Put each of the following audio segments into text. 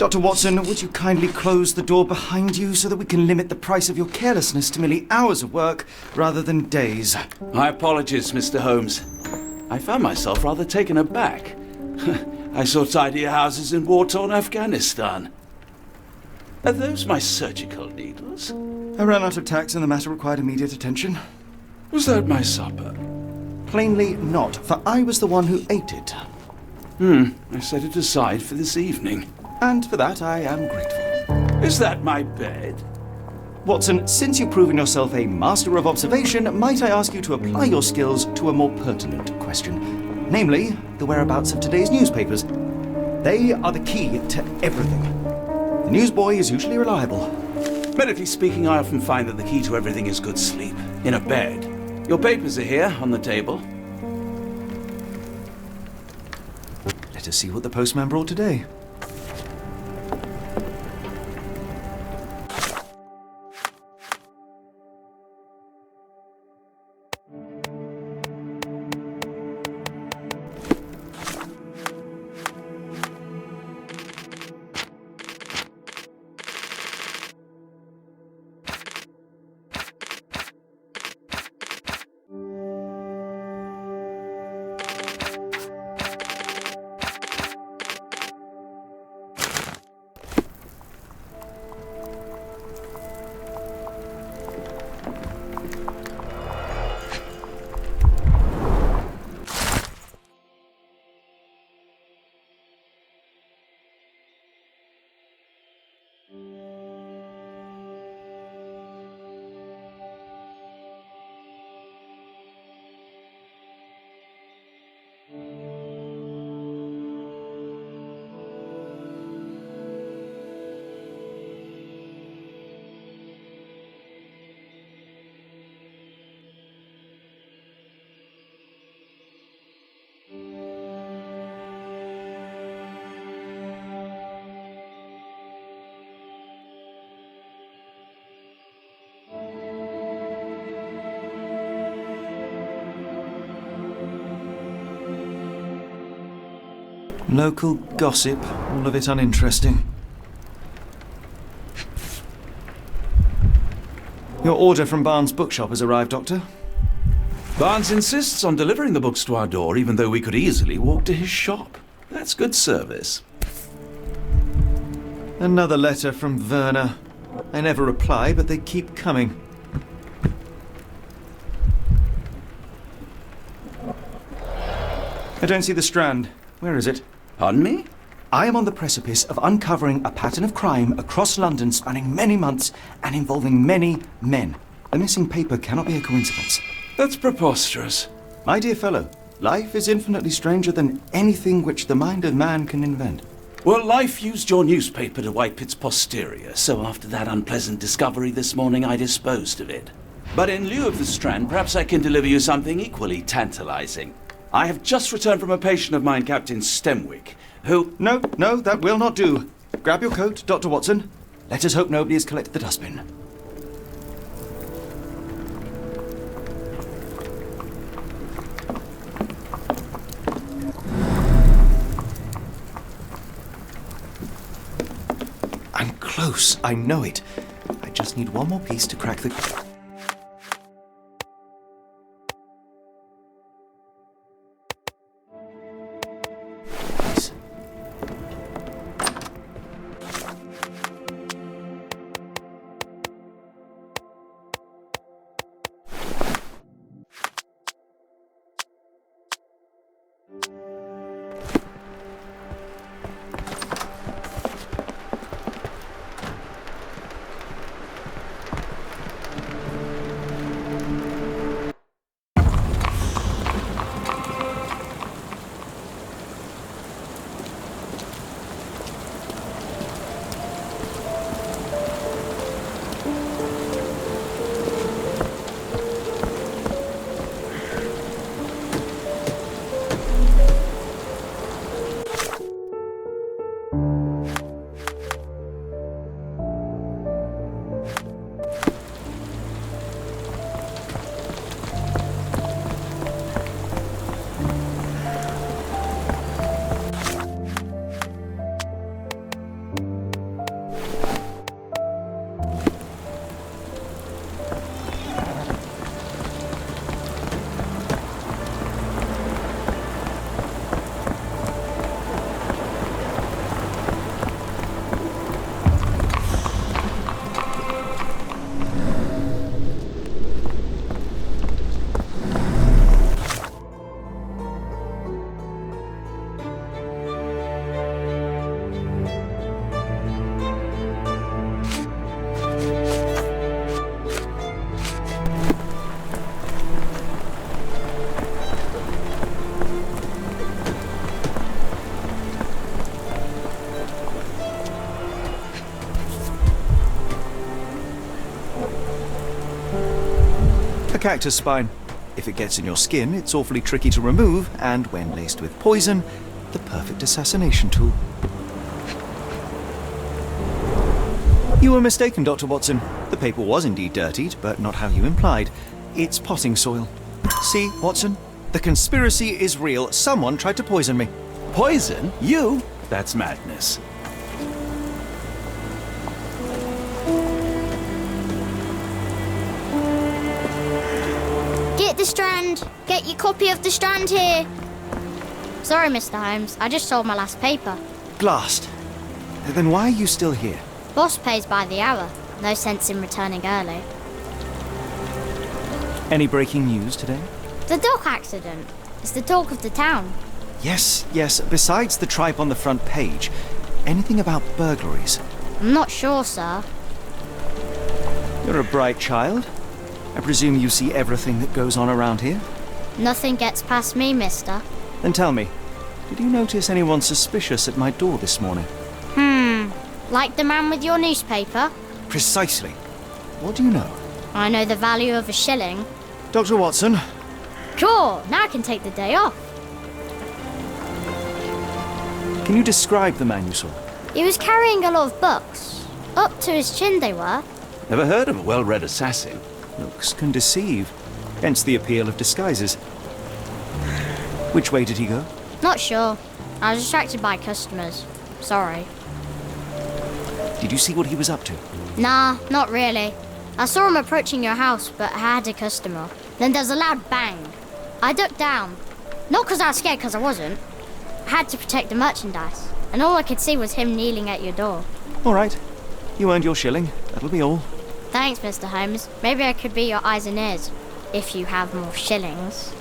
Dr. Watson, would you kindly close the door behind you so that we can limit the price of your carelessness to merely hours of work rather than days? My apologies, Mr. Holmes. I found myself rather taken aback. I saw tidier houses in war-torn Afghanistan. Are those my surgical needles? I ran out of tacks and the matter required immediate attention. Was that my supper? Plainly not, for I was the one who ate it. I set it aside for this evening. And for that I am grateful. Is that my bed? Watson, since you've proven yourself a master of observation, might I ask you to apply your skills to a more pertinent question, namely, the whereabouts of today's newspapers. They are the key to everything. The newsboy is usually reliable. Medically speaking, I often find that the key to everything is good sleep, in a bed. Your papers are here, on the table. Let us see what the postman brought today. Local gossip, all of it uninteresting. Your order from Barnes' bookshop has arrived, Doctor. Barnes insists on delivering the books to our door, even though we could easily walk to his shop. That's good service. Another letter from Werner. I never reply, but they keep coming. I don't see the Strand. Where is it? Pardon me? I am on the precipice of uncovering a pattern of crime across London spanning many months and involving many men. The missing paper cannot be a coincidence. That's preposterous. My dear fellow, life is infinitely stranger than anything which the mind of man can invent. Well, life used your newspaper to wipe its posterior, so after that unpleasant discovery this morning, I disposed of it. But in lieu of the Strand, perhaps I can deliver you something equally tantalizing. I have just returned from a patient of mine, Captain Stemwick, who... No, that will not do. Grab your coat, Dr. Watson. Let us hope nobody has collected the dustbin. I'm close, I know it. I just need one more piece to crack the... cactus spine. If it gets in your skin, it's awfully tricky to remove, and when laced with poison, the perfect assassination tool. You were mistaken, Dr. Watson. The paper was indeed dirtied, but not how you implied. It's potting soil. See, Watson? The conspiracy is real. Someone tried to poison me. Poison? You? That's madness. Get the Strand! Get your copy of the Strand here! Sorry, Mr. Holmes. I just sold my last paper. Blast. Then why are you still here? Boss pays by the hour. No sense in returning early. Any breaking news today? The dog accident. It's the talk of the town. Yes. Besides the tripe on the front page, anything about burglaries? I'm not sure, sir. You're a bright child. I presume you see everything that goes on around here? Nothing gets past me, mister. Then tell me, did you notice anyone suspicious at my door this morning? Like the man with your newspaper? Precisely. What do you know? I know the value of a shilling. Dr. Watson? Sure, now I can take the day off. Can you describe the man you saw? He was carrying a lot of books. Up to his chin they were. Never heard of a well-read assassin. Looks can deceive. Hence the appeal of disguises. Which way did he go? Not sure. I was distracted by customers. Sorry. Did you see what he was up to? Nah, not really. I saw him approaching your house, but I had a customer. Then there's a loud bang. I ducked down. Not because I was scared, because I wasn't. I had to protect the merchandise. And all I could see was him kneeling at your door. All right. You earned your shilling. That'll be all. Thanks, Mr. Holmes. Maybe I could be your eyes and ears, if you have more shillings.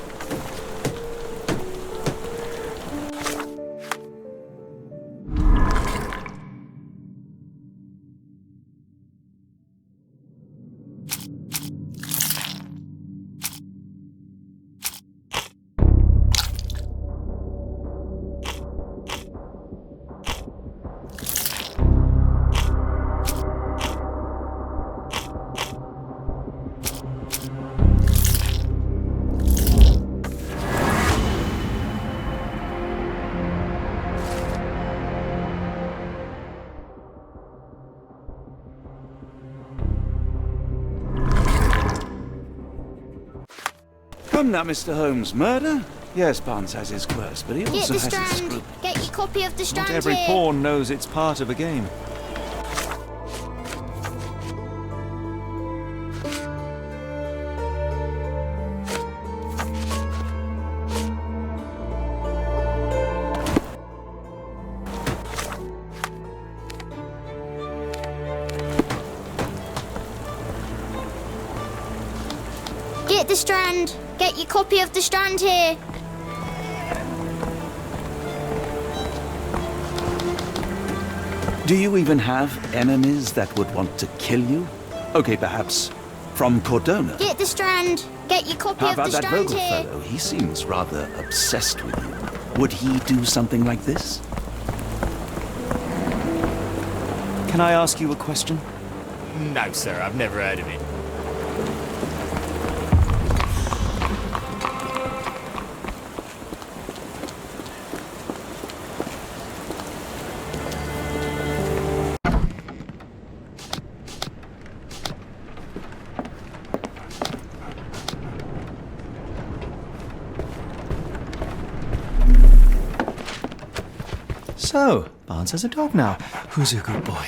Come now, Mr. Holmes. Murder? Yes, Barnes has his quirks, but he Get also the has his Strand! scruples. Get your copy of the Strand Not every here! pawn knows it's part of a game. Get the Strand! Get your copy of the Strand here! Do you even have enemies that would want to kill you? Okay, perhaps from Cordona. Get the Strand! Get your copy How of the about that Strand Vogel here! fellow? He seems rather obsessed with you. Would he do something like this? Can I ask you a question? No, sir, I've never heard of it. So, Barnes has a dog now. Who's a good boy?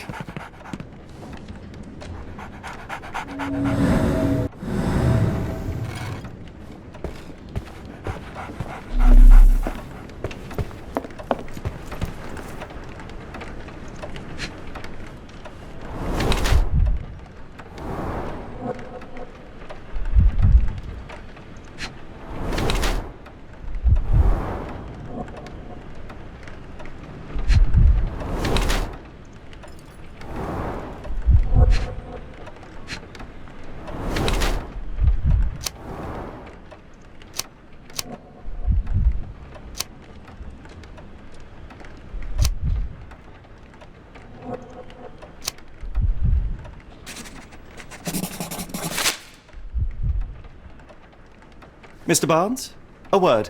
Mr. Barnes, a word.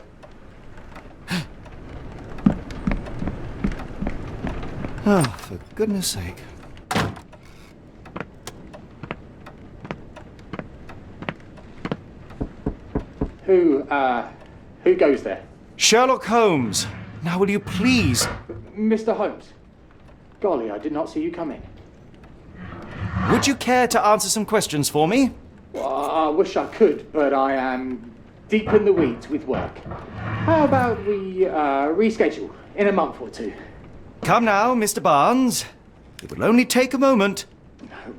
Ah, for goodness sake. Who goes there? Sherlock Holmes. Now will you please... Mr. Holmes. Golly, I did not see you coming. Would you care to answer some questions for me? Well, I wish I could, but I am deep in the weeds with work. How about we reschedule in a month or two? Come now, Mr. Barnes. It will only take a moment.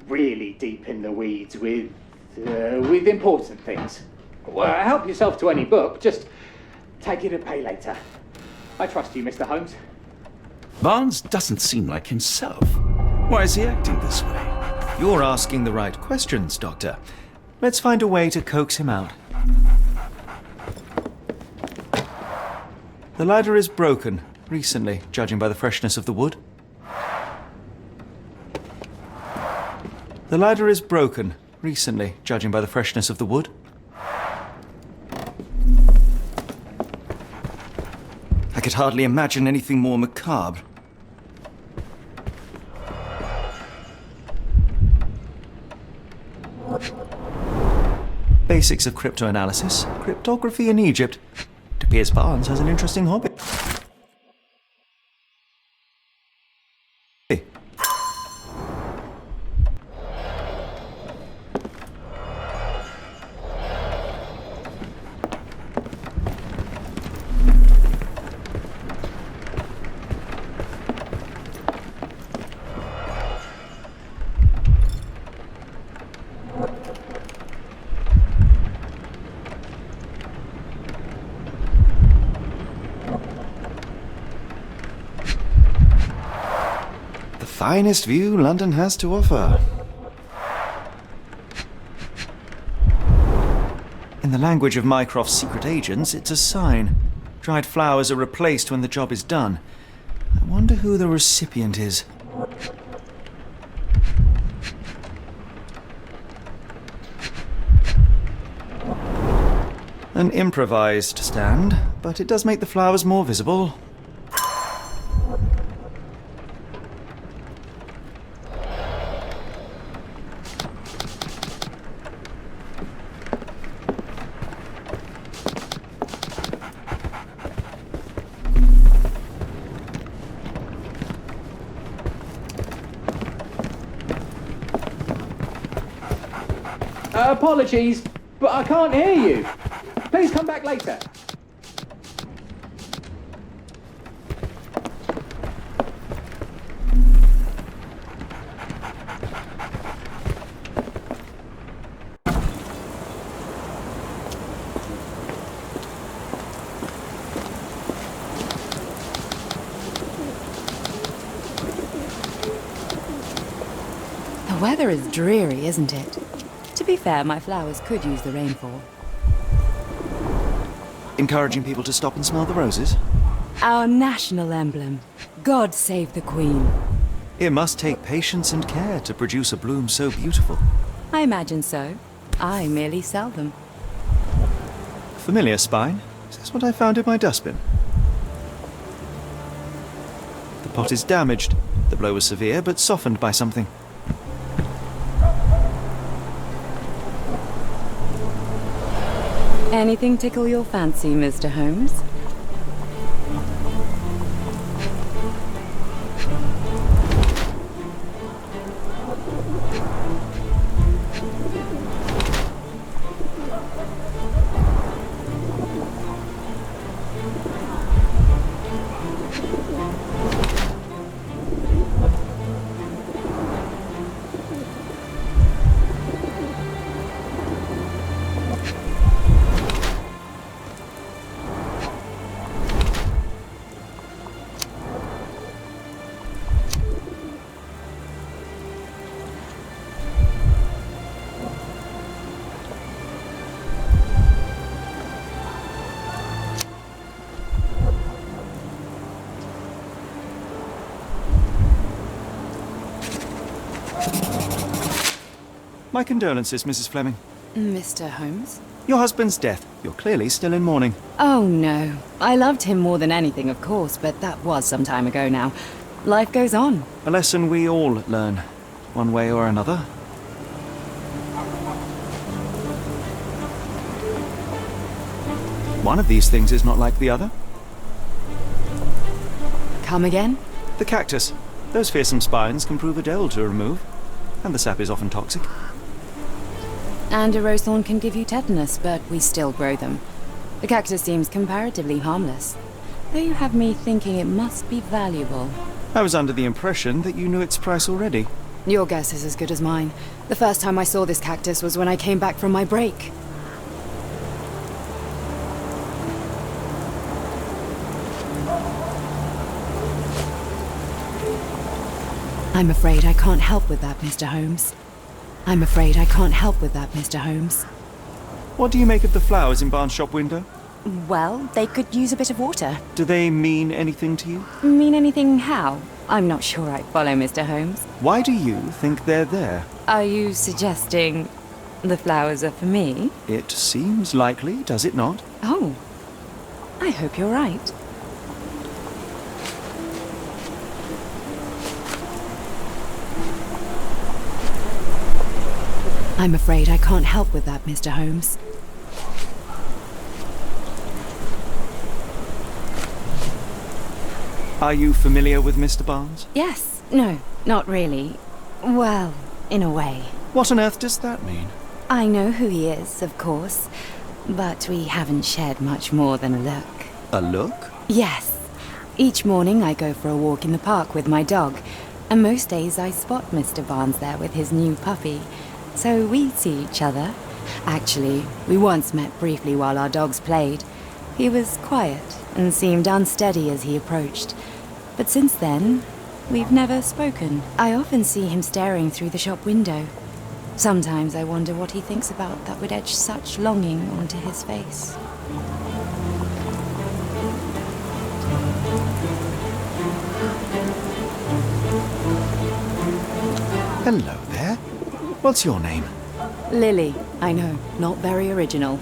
Really deep in the weeds with important things. Well, help yourself to any book, just take it and pay later. I trust you, Mr. Holmes. Barnes doesn't seem like himself. Why is he acting this way? You're asking the right questions, Doctor. Let's find a way to coax him out. The ladder is broken, recently, judging by the freshness of the wood. The ladder is broken, recently, judging by the freshness of the wood. I could hardly imagine anything more macabre. Basics of cryptoanalysis, cryptography in Egypt. It appears Barnes has an interesting hobby. Finest view London has to offer. In the language of Mycroft's secret agents, it's a sign. Dried flowers are replaced when the job is done. I wonder who the recipient is. An improvised stand, but it does make the flowers more visible. Apologies, but I can't hear you. Please come back later. The weather is dreary, isn't it? To be fair, my flowers could use the rainfall. Encouraging people to stop and smell the roses? Our national emblem. God save the Queen. It must take patience and care to produce a bloom so beautiful. I imagine so. I merely sell them. Familiar spine? Is this what I found in my dustbin? The pot is damaged. The blow was severe, but softened by something. Anything tickle your fancy, Mr. Holmes? My condolences, Mrs. Fleming. Mr. Holmes? Your husband's death. You're clearly still in mourning. Oh, no. I loved him more than anything, of course, but that was some time ago now. Life goes on. A lesson we all learn, one way or another. One of these things is not like the other. Come again? The cactus. Those fearsome spines can prove a dole to remove, and the sap is often toxic. And a rose thorn can give you tetanus, but we still grow them. The cactus seems comparatively harmless, though you have me thinking it must be valuable. I was under the impression that you knew its price already. Your guess is as good as mine. The first time I saw this cactus was when I came back from my break. I'm afraid I can't help with that, Mr. Holmes. I'm afraid I can't help with that, Mr. Holmes. What do you make of the flowers in Barnes' shop window? Well, they could use a bit of water. Do they mean anything to you? Mean anything how? I'm not sure I follow, Mr. Holmes. Why do you think they're there? Are you suggesting the flowers are for me? It seems likely, does it not? Oh, I hope you're right. I'm afraid I can't help with that, Mr. Holmes. Are you familiar with Mr. Barnes? Yes. No, not really. Well, in a way. What on earth does that mean? I know who he is, of course, but we haven't shared much more than a look. A look? Yes. Each morning I go for a walk in the park with my dog, and most days I spot Mr. Barnes there with his new puppy. So we see each other. Actually, we once met briefly while our dogs played. He was quiet and seemed unsteady as he approached. But since then, we've never spoken. I often see him staring through the shop window. Sometimes I wonder what he thinks about that would etch such longing onto his face. Hello there. What's your name? Lily, I know, not very original.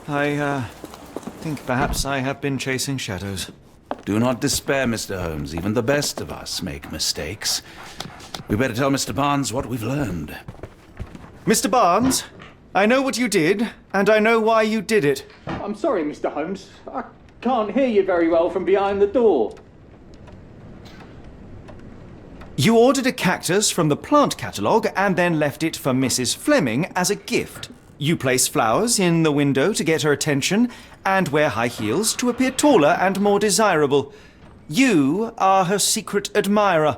I think perhaps I have been chasing shadows. Do not despair, Mr. Holmes. Even the best of us make mistakes. We better tell Mr. Barnes what we've learned. Mr. Barnes, I know what you did, and I know why you did it. I'm sorry, Mr. Holmes. I can't hear you very well from behind the door. You ordered a cactus from the plant catalogue and then left it for Mrs. Fleming as a gift. You place flowers in the window to get her attention and wear high heels to appear taller and more desirable. You are her secret admirer.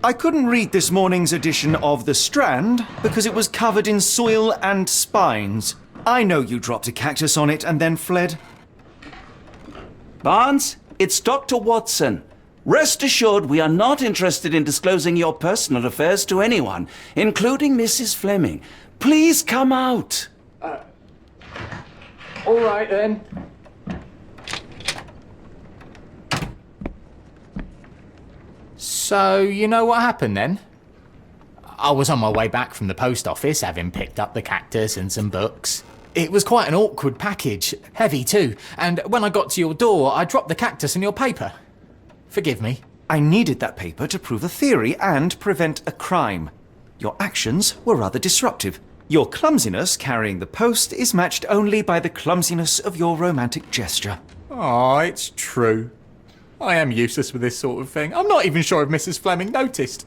I couldn't read this morning's edition of The Strand because it was covered in soil and spines. I know you dropped a cactus on it and then fled. Barnes, it's Dr. Watson. Rest assured we are not interested in disclosing your personal affairs to anyone, including Mrs. Fleming. Please come out. All right, then. So, you know what happened then? I was on my way back from the post office, having picked up the cactus and some books. It was quite an awkward package, heavy too, and when I got to your door, I dropped the cactus and your paper. Forgive me. I needed that paper to prove a theory and prevent a crime. Your actions were rather disruptive. Your clumsiness carrying the post is matched only by the clumsiness of your romantic gesture. Oh, it's true. I am useless with this sort of thing. I'm not even sure if Mrs. Fleming noticed.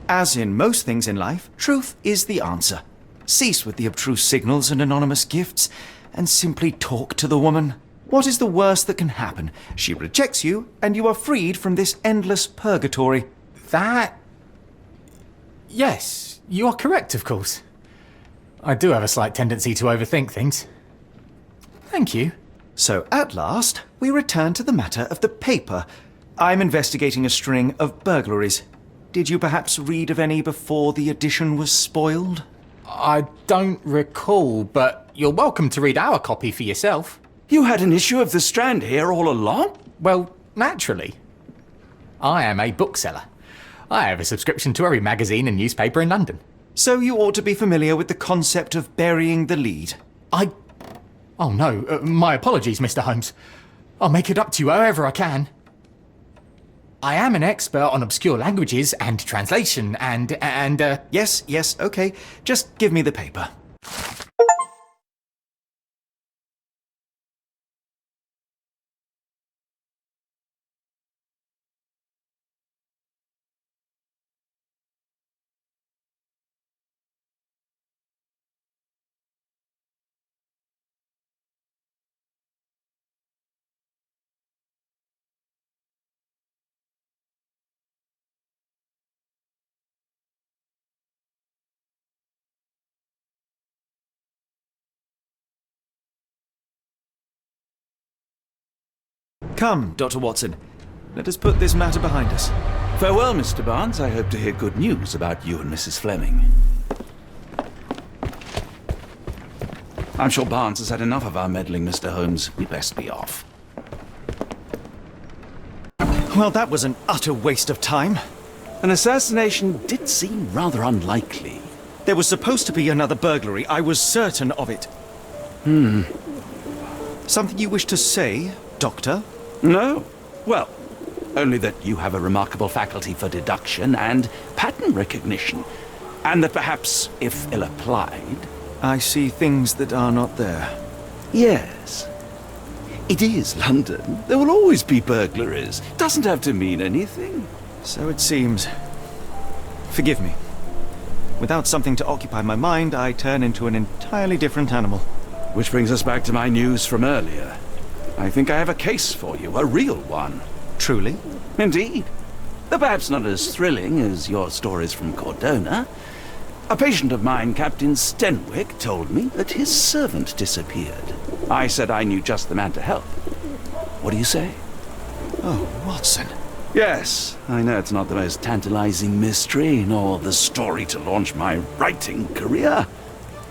As in most things in life, truth is the answer. Cease with the abstruse signals and anonymous gifts, and simply talk to the woman. What is the worst that can happen? She rejects you, and you are freed from this endless purgatory. That... Yes, you are correct, of course. I do have a slight tendency to overthink things. Thank you. So at last, we return to the matter of the paper. I'm investigating a string of burglaries. Did you perhaps read of any before the edition was spoiled? I don't recall, but you're welcome to read our copy for yourself. You had an issue of The Strand here all along? Well, naturally. I am a bookseller. I have a subscription to every magazine and newspaper in London. So you ought to be familiar with the concept of burying the lead. Oh no, my apologies, Mr. Holmes. I'll make it up to you however I can. I am an expert on obscure languages and translation and. Yes, okay. Just give me the paper. Come, Dr. Watson. Let us put this matter behind us. Farewell, Mr. Barnes. I hope to hear good news about you and Mrs. Fleming. I'm sure Barnes has had enough of our meddling, Mr. Holmes. We best be off. Well, that was an utter waste of time. An assassination did seem rather unlikely. There was supposed to be another burglary. I was certain of it. Something you wish to say, Doctor? No? Well, only that you have a remarkable faculty for deduction and pattern recognition, and that perhaps, if ill-applied... I see things that are not there. Yes. It is London. There will always be burglaries. Doesn't have to mean anything. So it seems. Forgive me. Without something to occupy my mind, I turn into an entirely different animal. Which brings us back to my news from earlier. I think I have a case for you, a real one. Truly? Indeed. Though perhaps not as thrilling as your stories from Cordona. A patient of mine, Captain Stenwick, told me that his servant disappeared. I said I knew just the man to help. What do you say? Oh, Watson. Yes, I know it's not the most tantalizing mystery, nor the story to launch my writing career.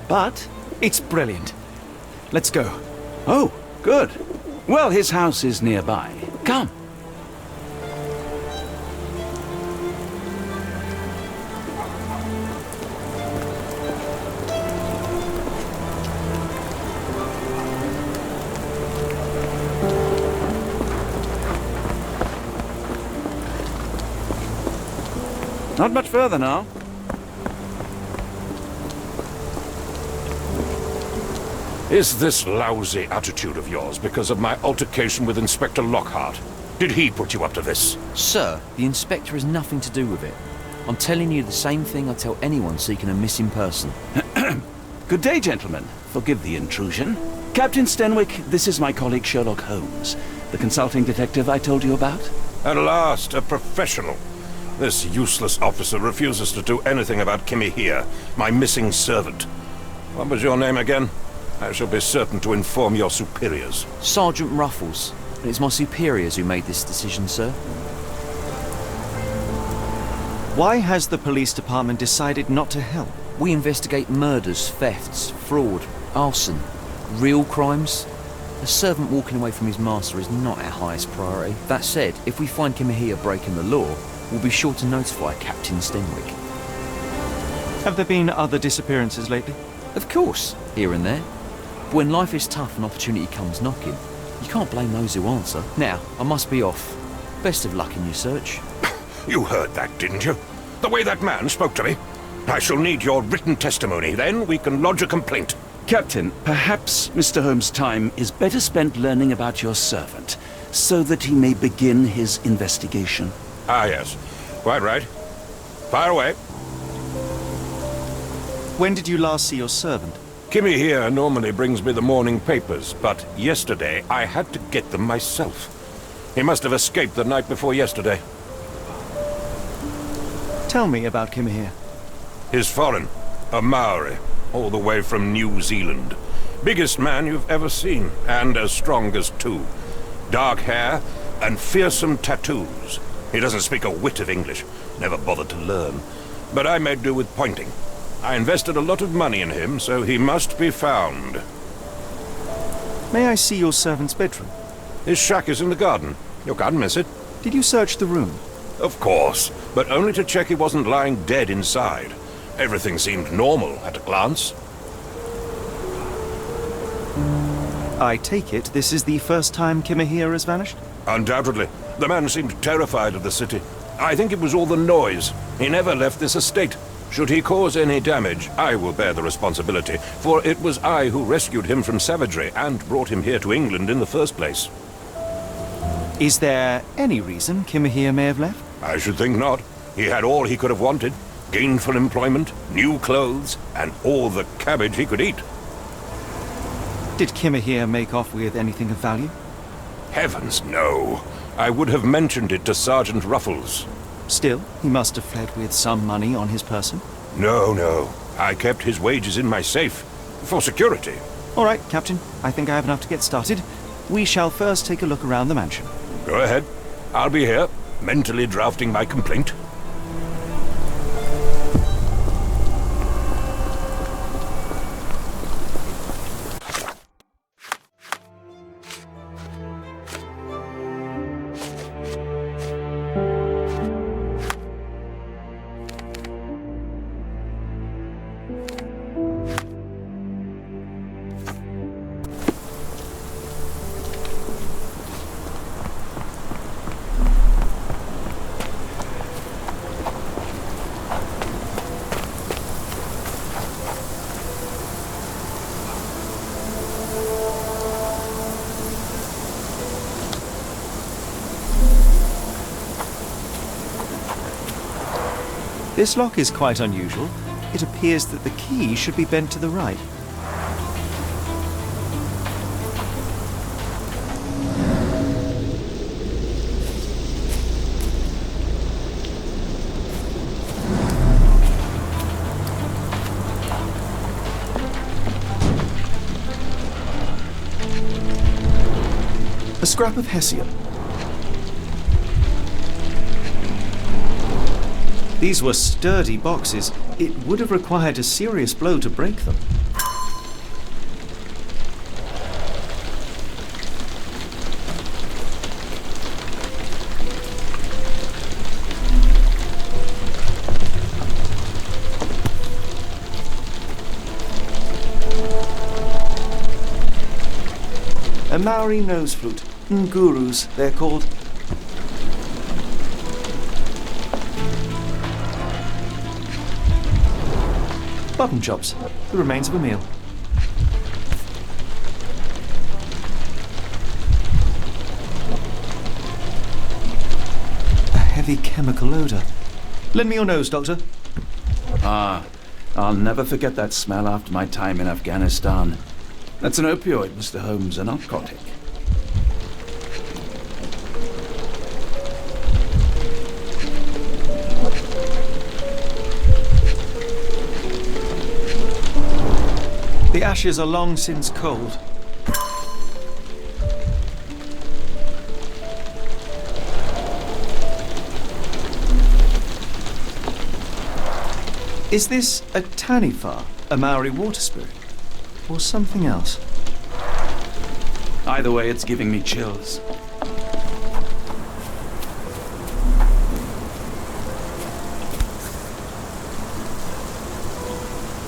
But it's brilliant. Let's go. Oh, good. Well, his house is nearby. Come. Not much further now. Is this lousy attitude of yours because of my altercation with Inspector Lockhart? Did he put you up to this? Sir, the inspector has nothing to do with it. I'm telling you the same thing I tell anyone seeking a missing person. Good day, gentlemen. Forgive the intrusion. Captain Stenwick, this is my colleague Sherlock Holmes, the consulting detective I told you about. At last, a professional. This useless officer refuses to do anything about Kimmy here, my missing servant. What was your name again? I shall be certain to inform your superiors. Sergeant Ruffles. And it's my superiors who made this decision, sir. Why has the police department decided not to help? We investigate murders, thefts, fraud, arson, real crimes. A servant walking away from his master is not our highest priority. That said, if we find Kimahia breaking the law, we'll be sure to notify Captain Stenwick. Have there been other disappearances lately? Of course, here and there. But when life is tough and opportunity comes knocking, you can't blame those who answer. Now, I must be off. Best of luck in your search. You heard that, didn't you? The way that man spoke to me. I shall need your written testimony. Then we can lodge a complaint. Captain, perhaps Mr. Holmes' time is better spent learning about your servant, so that he may begin his investigation. Ah, yes. Quite right. Fire away. When did you last see your servant? Kimmy here normally brings me the morning papers, but yesterday I had to get them myself. He must have escaped the night before yesterday. Tell me about Kimahia. He's foreign, a Maori, all the way from New Zealand. Biggest man you've ever seen, and as strong as two. Dark hair and fearsome tattoos. He doesn't speak a whit of English, never bothered to learn. But I made do with pointing. I invested a lot of money in him, so he must be found. May I see your servant's bedroom? His shack is in the garden. You can't miss it. Did you search the room? Of course, but only to check he wasn't lying dead inside. Everything seemed normal at a glance. I take it this is the first time Kimahia has vanished? Undoubtedly. The man seemed terrified of the city. I think it was all the noise. He never left this estate. Should he cause any damage, I will bear the responsibility, for it was I who rescued him from savagery and brought him here to England in the first place. Is there any reason Kimahia may have left? I should think not. He had all he could have wanted. Gainful employment, new clothes, and all the cabbage he could eat. Did Kimahia make off with anything of value? Heavens, no. I would have mentioned it to Sergeant Ruffles. Still, he must have fled with some money on his person. No. I kept his wages in my safe. For security. All right, Captain. I think I have enough to get started. We shall first take a look around the mansion. Go ahead. I'll be here, mentally drafting my complaint. This lock is quite unusual. It appears that the key should be bent to the right. A scrap of hessian. These were sturdy boxes. It would have required a serious blow to break them. A Maori nose flute. Ngurus, they're called. Button chops, the remains of a meal. A heavy chemical odour. Lend me your nose, Doctor. I'll never forget that smell after my time in Afghanistan. That's an opioid, Mr. Holmes, a narcotic. The ashes are long since cold. Is this a Tanifar, a Maori water spirit, or something else? Either way, it's giving me chills.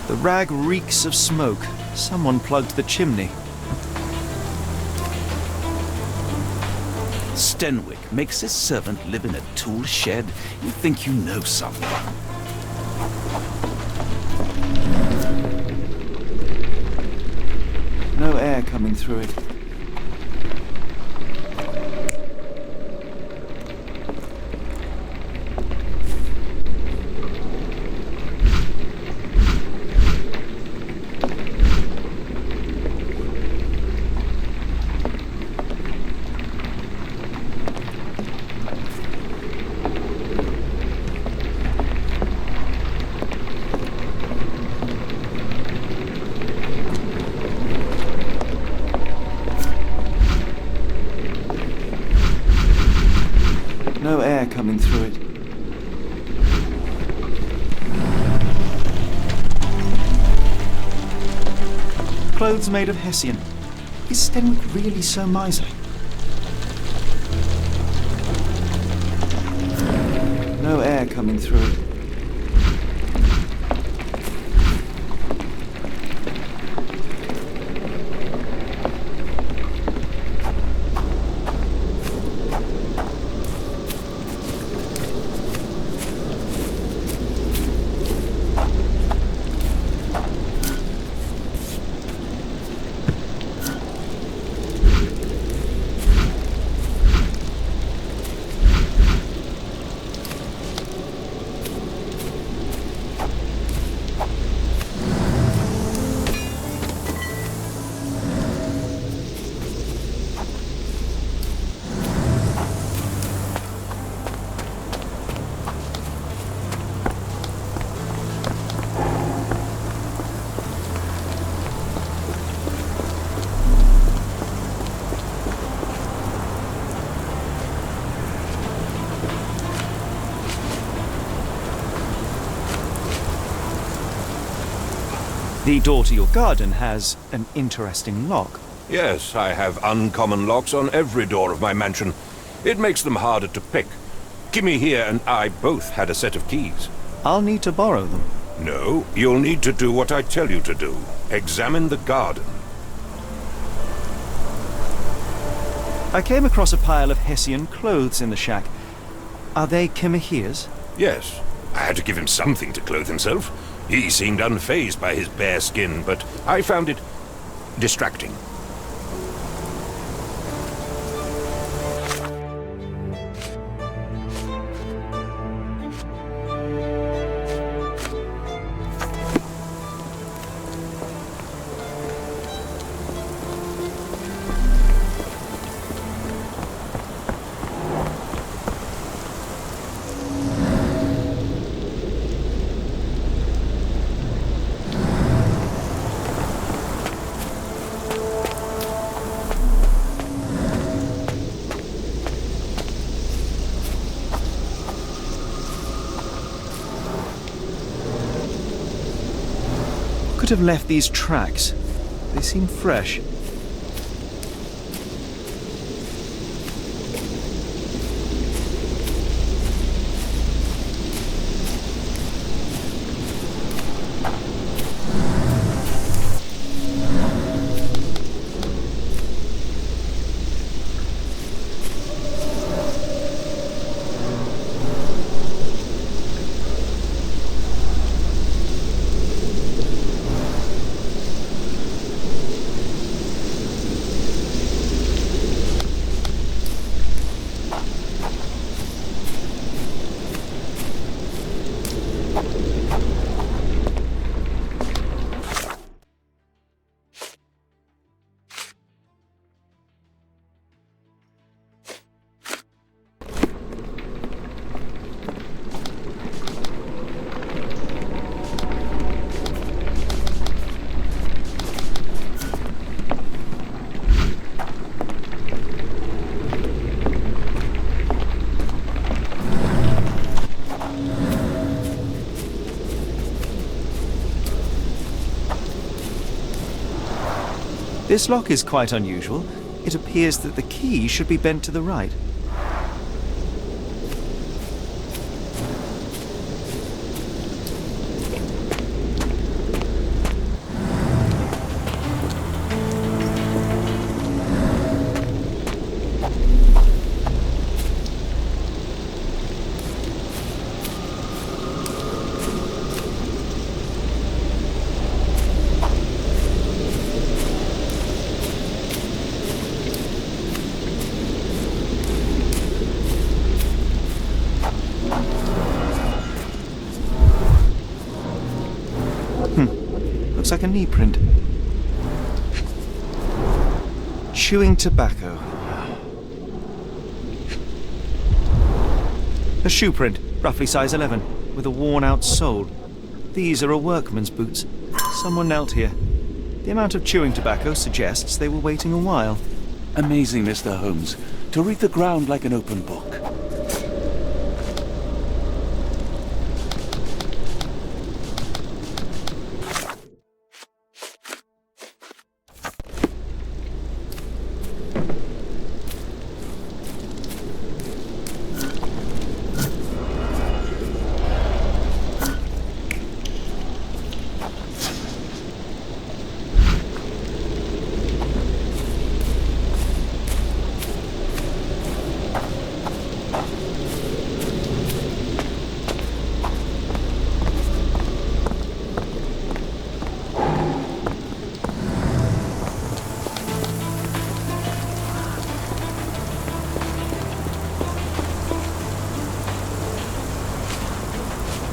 The rag reeks of smoke. Someone plugged the chimney. Stenwick makes his servant live in a tool shed. You think you know someone. No air coming through it. No air coming through it. Clothes made of Hessian. Is Stenwick really so miserly? No air coming through it. The door to your garden has an interesting lock. Yes, I have uncommon locks on every door of my mansion. It makes them harder to pick. Kimmy here and I both had a set of keys. I'll need to borrow them. No, you'll need to do what I tell you to do. Examine the garden. I came across a pile of Hessian clothes in the shack. Are they Kimahia's? Yes, I had to give him something to clothe himself. He seemed unfazed by his bare skin, but I found it distracting. Could have left these tracks. They seem fresh. This lock is quite unusual. It appears that the key should be bent to the right. Looks like a knee print. Chewing tobacco. A shoe print, roughly size 11, with a worn-out sole. These are a workman's boots. Someone knelt here. The amount of chewing tobacco suggests they were waiting a while. Amazing, Mr. Holmes. To read the ground like an open book.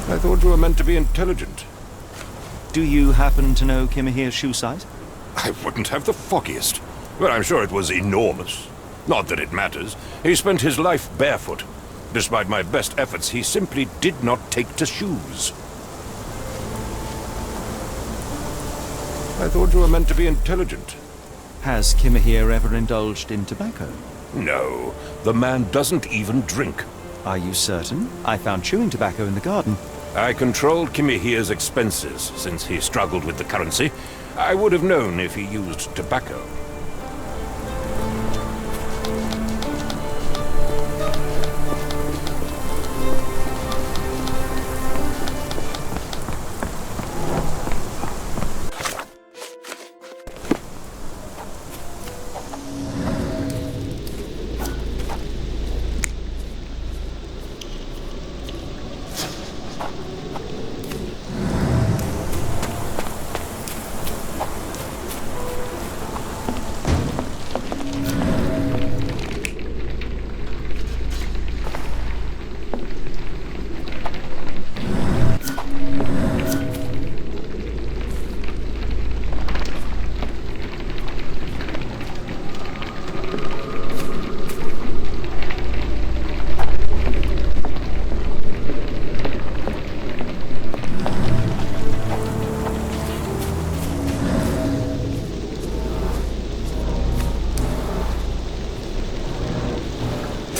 I thought you were meant to be intelligent. Do you happen to know Kimahir's shoe size? I wouldn't have the foggiest. But I'm sure it was enormous. Not that it matters. He spent his life barefoot. Despite my best efforts, he simply did not take to shoes. I thought you were meant to be intelligent. Has Kimahir ever indulged in tobacco? No, the man doesn't even drink. Are you certain? I found chewing tobacco in the garden. I controlled Kimahir's expenses since he struggled with the currency. I would have known if he used tobacco.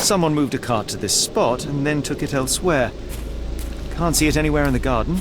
Someone moved a cart to this spot and then took it elsewhere. Can't see it anywhere in the garden.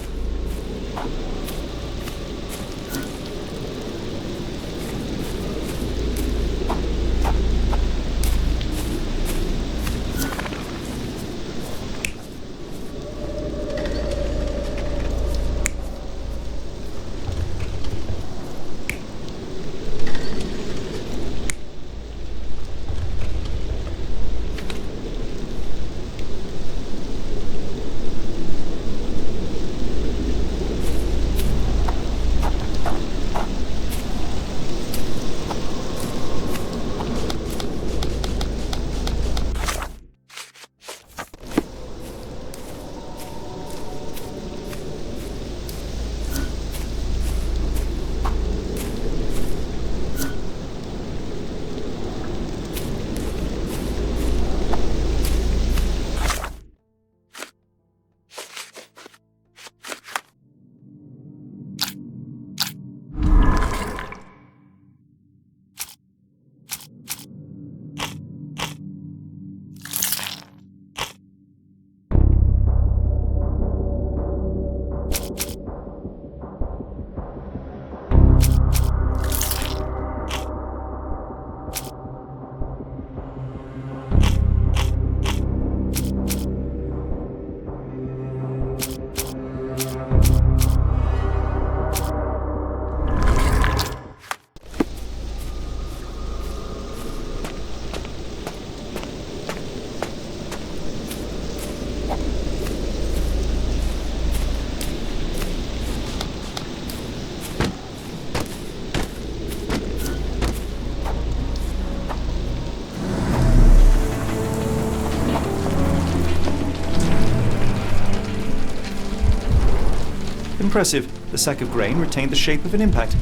Impressive. The sack of grain retained the shape of an impact.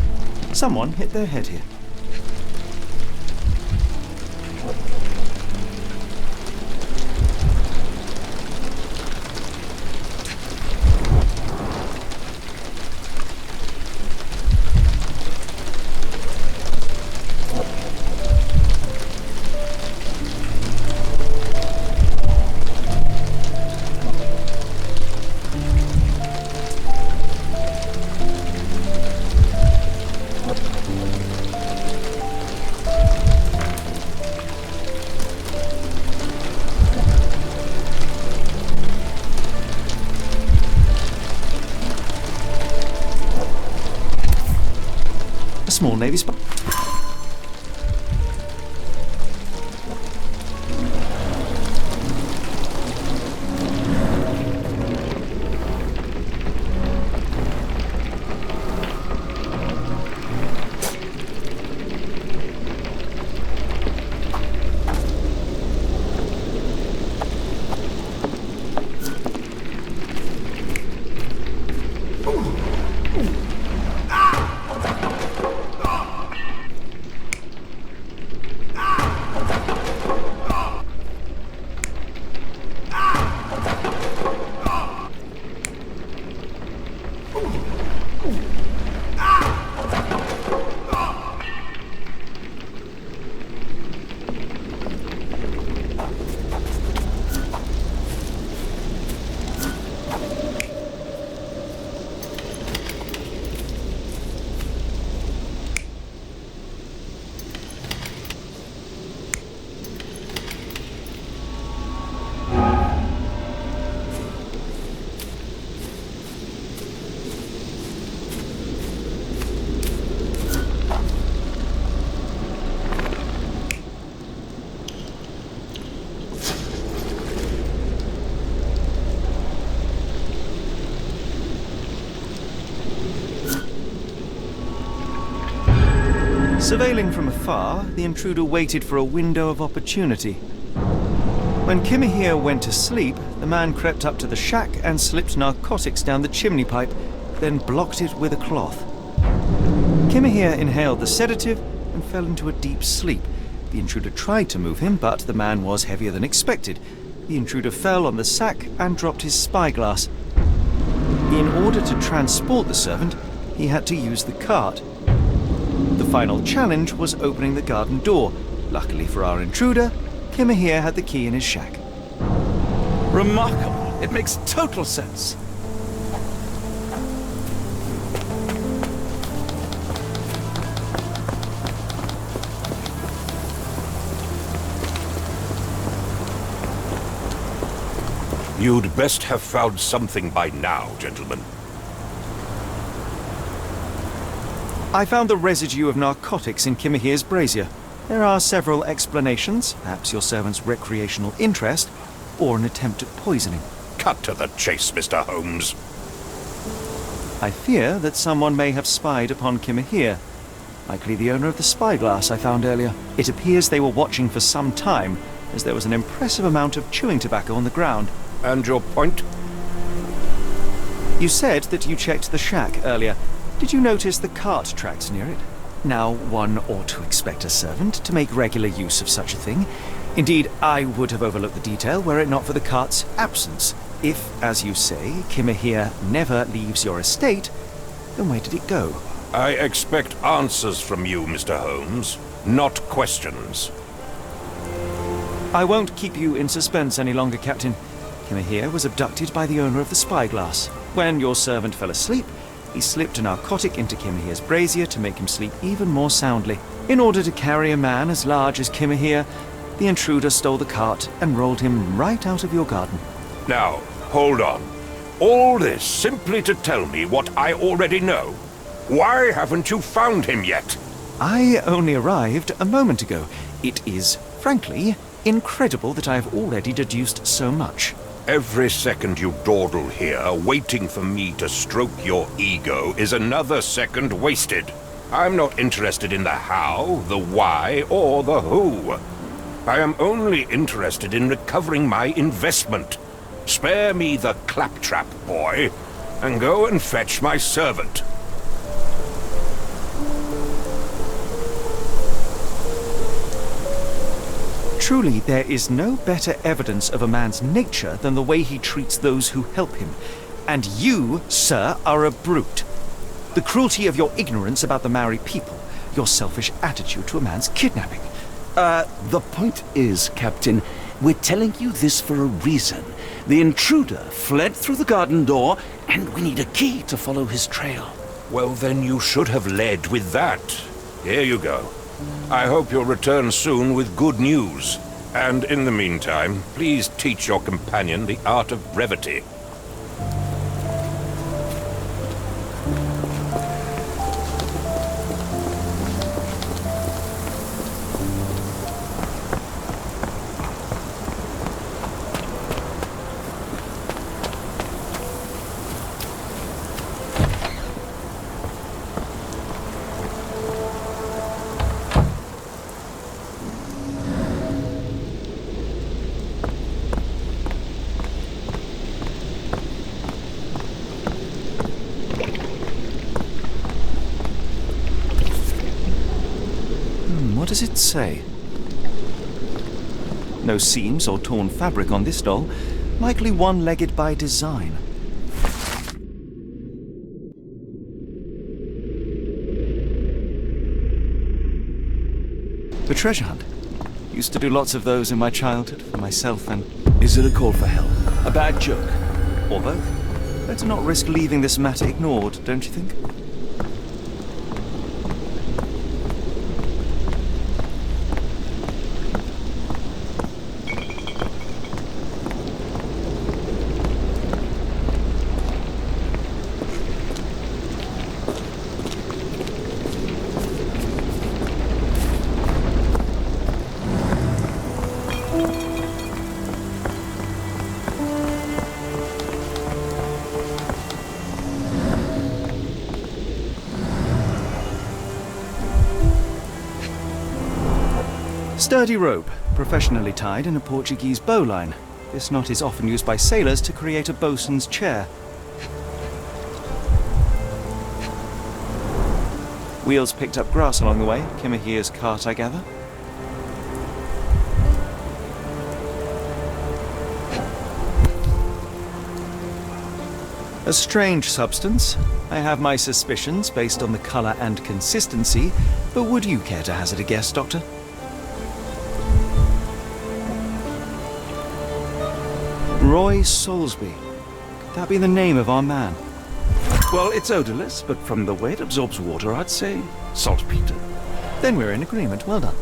Someone hit their head here. Small navy spy. Surveilling from afar, the intruder waited for a window of opportunity. When Kimahir went to sleep, the man crept up to the shack and slipped narcotics down the chimney pipe, then blocked it with a cloth. Kimahir inhaled the sedative and fell into a deep sleep. The intruder tried to move him, but the man was heavier than expected. The intruder fell on the sack and dropped his spyglass. In order to transport the servant, he had to use the cart. The final challenge was opening the garden door. Luckily for our intruder, Kimahir had the key in his shack. Remarkable. It makes total sense. You'd best have found something by now, gentlemen. I found the residue of narcotics in Kimahir's brazier. There are several explanations, perhaps your servant's recreational interest, or an attempt at poisoning. Cut to the chase, Mr. Holmes. I fear that someone may have spied upon Kimahir. Likely the owner of the spyglass I found earlier. It appears they were watching for some time, as there was an impressive amount of chewing tobacco on the ground. And your point? You said that you checked the shack earlier. Did you notice the cart tracks near it? Now, one ought to expect a servant to make regular use of such a thing. Indeed, I would have overlooked the detail were it not for the cart's absence. If, as you say, Kimahir never leaves your estate, then where did it go? I expect answers from you, Mr. Holmes, not questions. I won't keep you in suspense any longer, Captain. Kimahir was abducted by the owner of the spyglass. When your servant fell asleep, he slipped a narcotic into Kimahir's brazier to make him sleep even more soundly. In order to carry a man as large as Kimahir, the intruder stole the cart and rolled him right out of your garden. Now, hold on. All this simply to tell me what I already know? Why haven't you found him yet? I only arrived a moment ago. It is, frankly, incredible that I have already deduced so much. Every second you dawdle here, waiting for me to stroke your ego, is another second wasted. I'm not interested in the how, the why, or the who. I am only interested in recovering my investment. Spare me the claptrap, boy. and go and fetch my servant. Truly, there is no better evidence of a man's nature than the way he treats those who help him. And you, sir, are a brute. The cruelty of your ignorance about the Maori people, your selfish attitude to a man's kidnapping. The point is, Captain, we're telling you this for a reason. The intruder fled through the garden door, and we need a key to follow his trail. Well, then you should have led with that. Here you go. I hope you'll return soon with good news. And in the meantime, please teach your companion the art of brevity. What does it say? No seams or torn fabric on this doll. Likely one-legged by design. The treasure hunt. Used to do lots of those in my childhood for myself and... Is it a call for help? A bad joke? or both. Better not risk leaving this matter ignored, don't you think? Sturdy rope, professionally tied in a Portuguese bowline. This knot is often used by sailors to create a bosun's chair. Wheels picked up grass along the way. Kimahia's cart, I gather. A strange substance. I have my suspicions based on the colour and consistency, but would you care to hazard a guess, Doctor? Roy Soulsby. Could that be the name of our man? Well, it's odorless, but from the way it absorbs water, I'd say saltpeter. Then we're in agreement. Well done.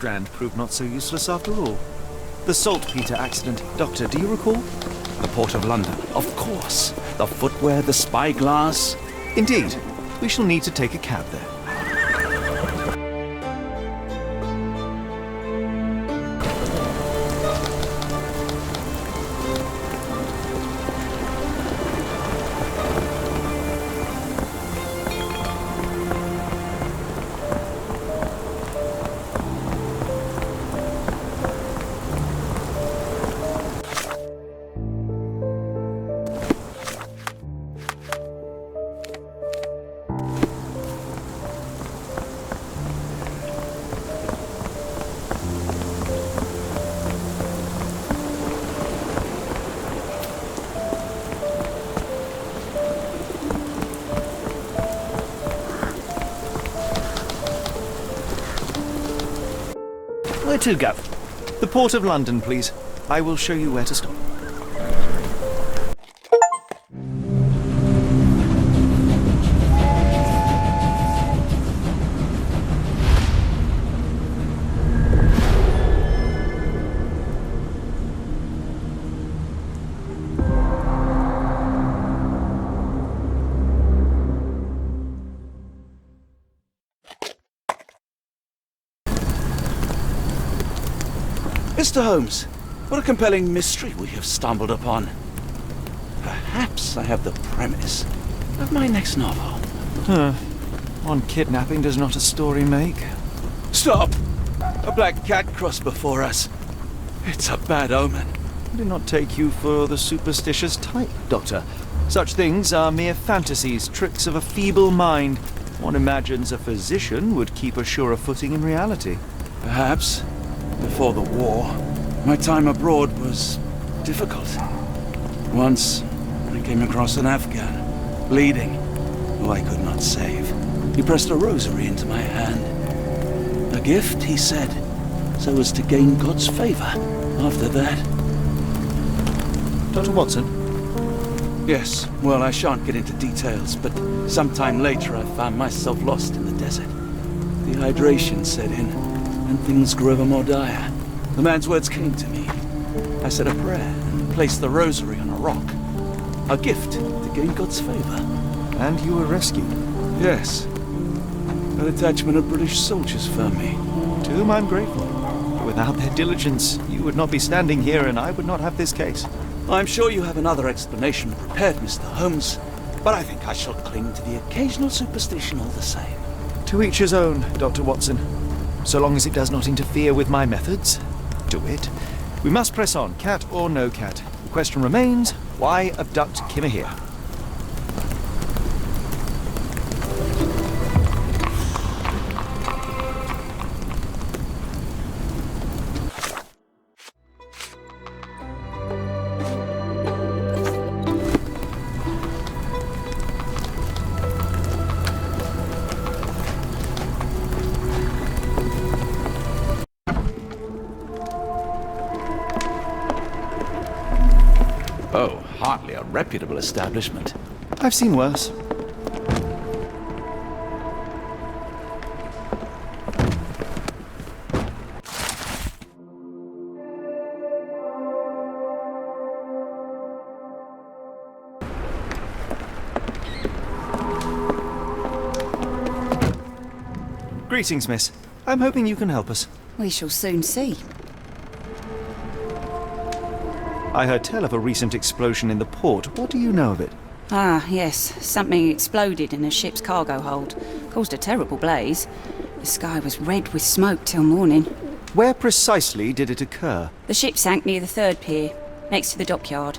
Strand proved not so useless after all. The saltpeter accident. Doctor, do you recall? The Port of London, of course. The footwear, the spyglass. Indeed. We shall need to take a cab there. Where to, Gav? The Port of London, please. I will show you where to stop. Mr. Holmes, what a compelling mystery we have stumbled upon. Perhaps I have the premise of my next novel. One kidnapping does not a story make. Stop! A black cat crossed before us. It's a bad omen. I do not take you for the superstitious type, Doctor. Such things are mere fantasies, tricks of a feeble mind. One imagines a physician would keep a surer footing in reality. Perhaps. Before the war, my time abroad was difficult. Once, I came across an Afghan, bleeding, who I could not save. He pressed a rosary into my hand. A gift, he said, so as to gain God's favor after that. Dr. Watson? Yes, well, I shan't get into details, but sometime later I found myself lost in the desert. Dehydration set in, and things grew ever more dire. The man's words came to me. I said a prayer and placed the rosary on a rock. A gift to gain God's favor. And you were rescued? Yes. A detachment of British soldiers found me. To whom I'm grateful. Without their diligence, you would not be standing here and I would not have this case. I'm sure you have another explanation prepared, Mr. Holmes, but I think I shall cling to the occasional superstition all the same. To each his own, Dr. Watson. So long as it does not interfere with my methods, do it. We must press on, cat or no cat. The question remains, why abduct Kimahir? Oh, hardly a reputable establishment. I've seen worse. Greetings, miss. I'm hoping you can help us. We shall soon see. I heard tell of a recent explosion in the port. What do you know of it? Ah, yes. Something exploded in a ship's cargo hold. Caused a terrible blaze. The sky was red with smoke till morning. Where precisely did it occur? The ship sank near the third pier, next to the dockyard.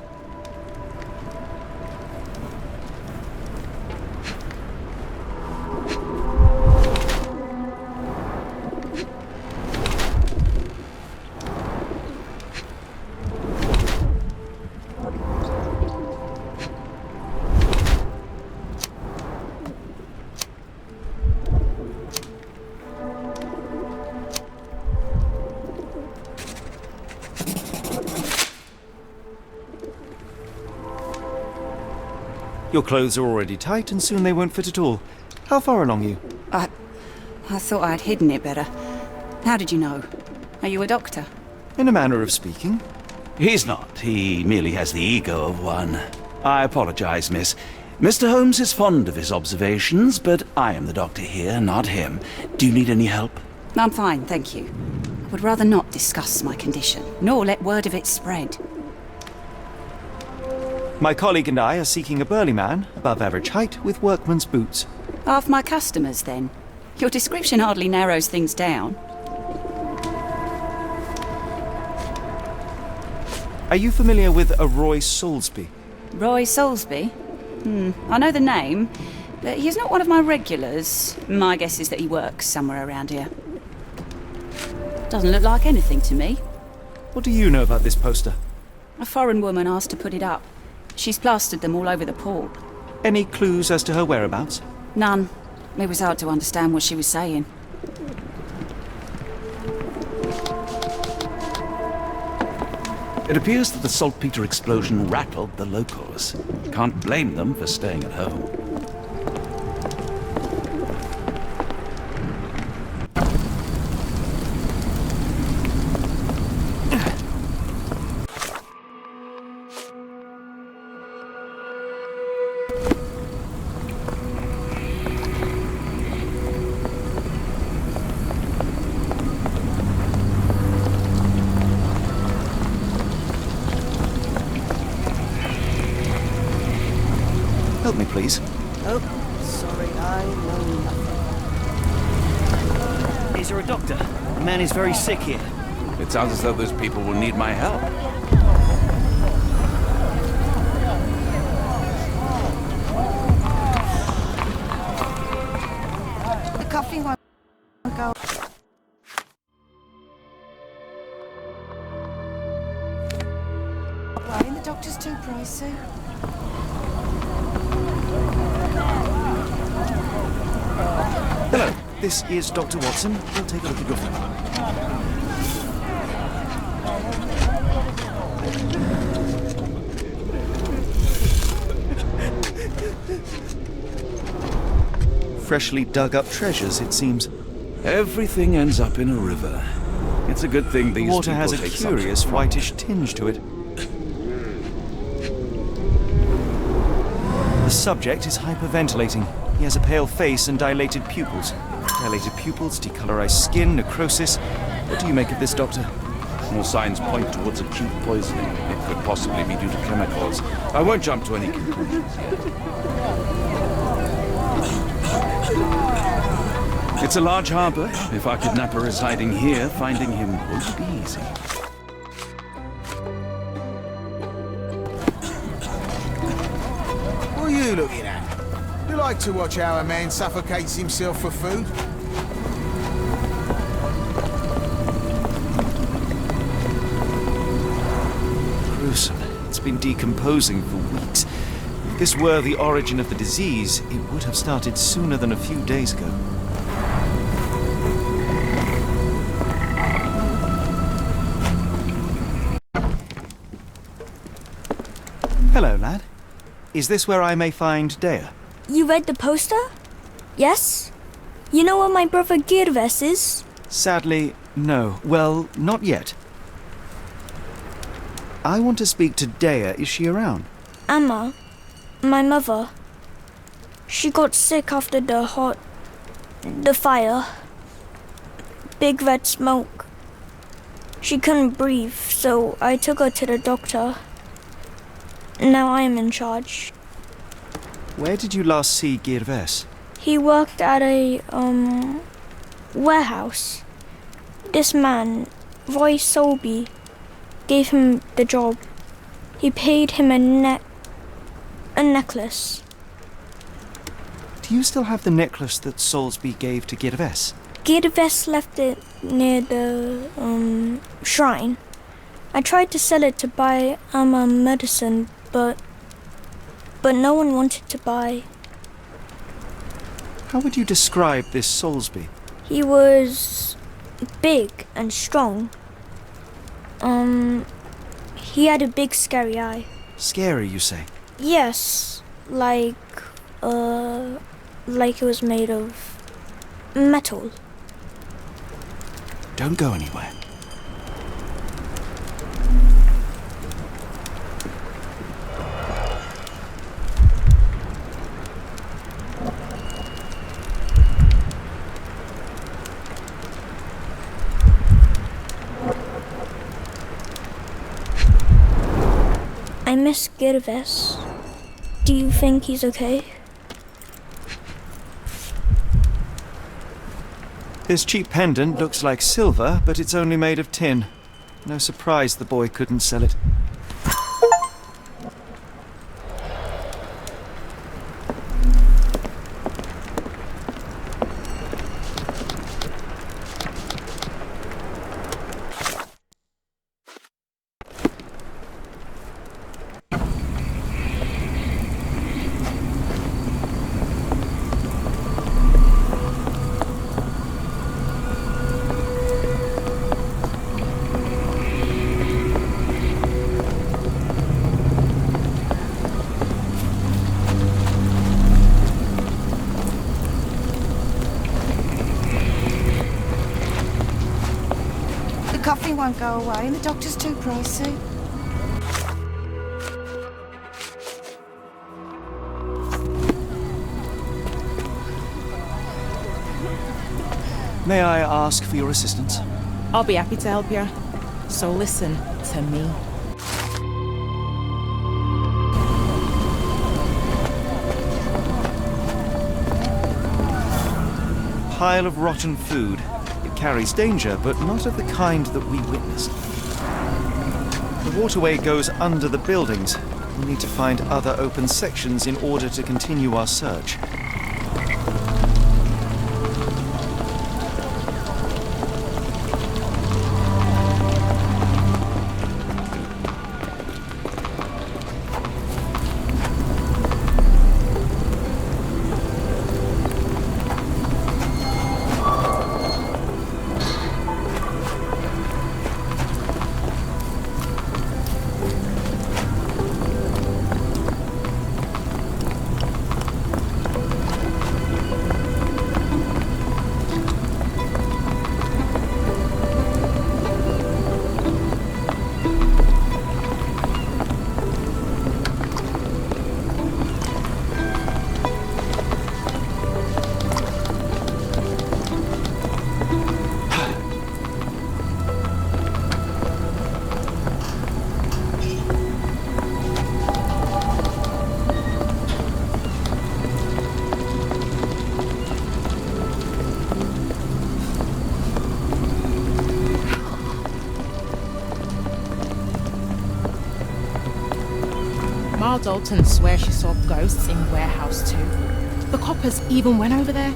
Your clothes are already tight and soon they won't fit at all. How far along you? I thought I'd hidden it better. How did you know? Are you a doctor? In a manner of speaking. He's not. He merely has the ego of one. I apologize, miss. Mr. Holmes is fond of his observations, but I am the doctor here, not him. Do you need any help? I'm fine, thank you. I would rather not discuss my condition, nor let word of it spread. My colleague and I are seeking a burly man, above average height, with workman's boots. Half my customers, then. Your description hardly narrows things down. Are you familiar with a Roy Soulsby? Roy Soulsby? I know the name, but he's not one of my regulars. My guess is that he works somewhere around here. Doesn't look like anything to me. What do you know about this poster? A foreign woman asked to put it up. She's plastered them all over the port. Any clues as to her whereabouts? None. It was hard to understand what she was saying. It appears that the saltpeter explosion rattled the locals. Can't blame them for staying at home. Help me, please. Oh, sorry, I know nothing. Is there a doctor? The man is very sick here. It sounds as though those people will need my help. The coffee won't go. The doctor's too pricey. Hello, this is Dr. Watson. We'll take a look at your file. Freshly dug up treasures, it seems. Everything ends up in a river. It's a good thing The these water people has a take some curious pride. whitish tinge to it. The subject is hyperventilating. He has a pale face and dilated pupils. Dilated pupils, decolorized skin, necrosis. What do you make of this, Doctor? All signs point towards acute poisoning. It could possibly be due to chemicals. I won't jump to any conclusions yet. It's a large harbour. If our kidnapper is hiding here, finding him won't be easy. What are you looking at? You like to watch how a man suffocates himself for food? Gruesome. It's been decomposing for weeks. If this were the origin of the disease, it would have started sooner than a few days ago. Hello, lad. Is this where I may find Dea? You read the poster? Yes? You know where my brother Girves is? Sadly, no. Well, not yet. I want to speak to Dea. Is she around? Amma, my mother. She got sick after the fire. Big red smoke. She couldn't breathe, so I took her to the doctor. Now I am in charge. Where did you last see Girves? He worked at a, warehouse. This man, Roy Soulsby, gave him the job. He paid him a necklace. Do you still have the necklace that Soulsby gave to Girves? Girves left it near the, shrine. I tried to sell it to buy Amma medicine, but no one wanted to buy. How would you describe this Soulsby? He was big and strong. He had a big scary eye. Scary, you say? Yes, like it was made of metal. Don't go anywhere. I miss Girves. Do you think he's okay? This cheap pendant looks like silver, but it's only made of tin. No surprise the boy couldn't sell it. The coffee won't go away and the doctor's too pricey. May I ask for your assistance? I'll be happy to help you. So listen to me. Pile of rotten food. It carries danger, but not of the kind that we witnessed. The waterway goes under the buildings. We'll need to find other open sections in order to continue our search. Ma Dalton swears she saw ghosts in Warehouse 2. The coppers even went over there.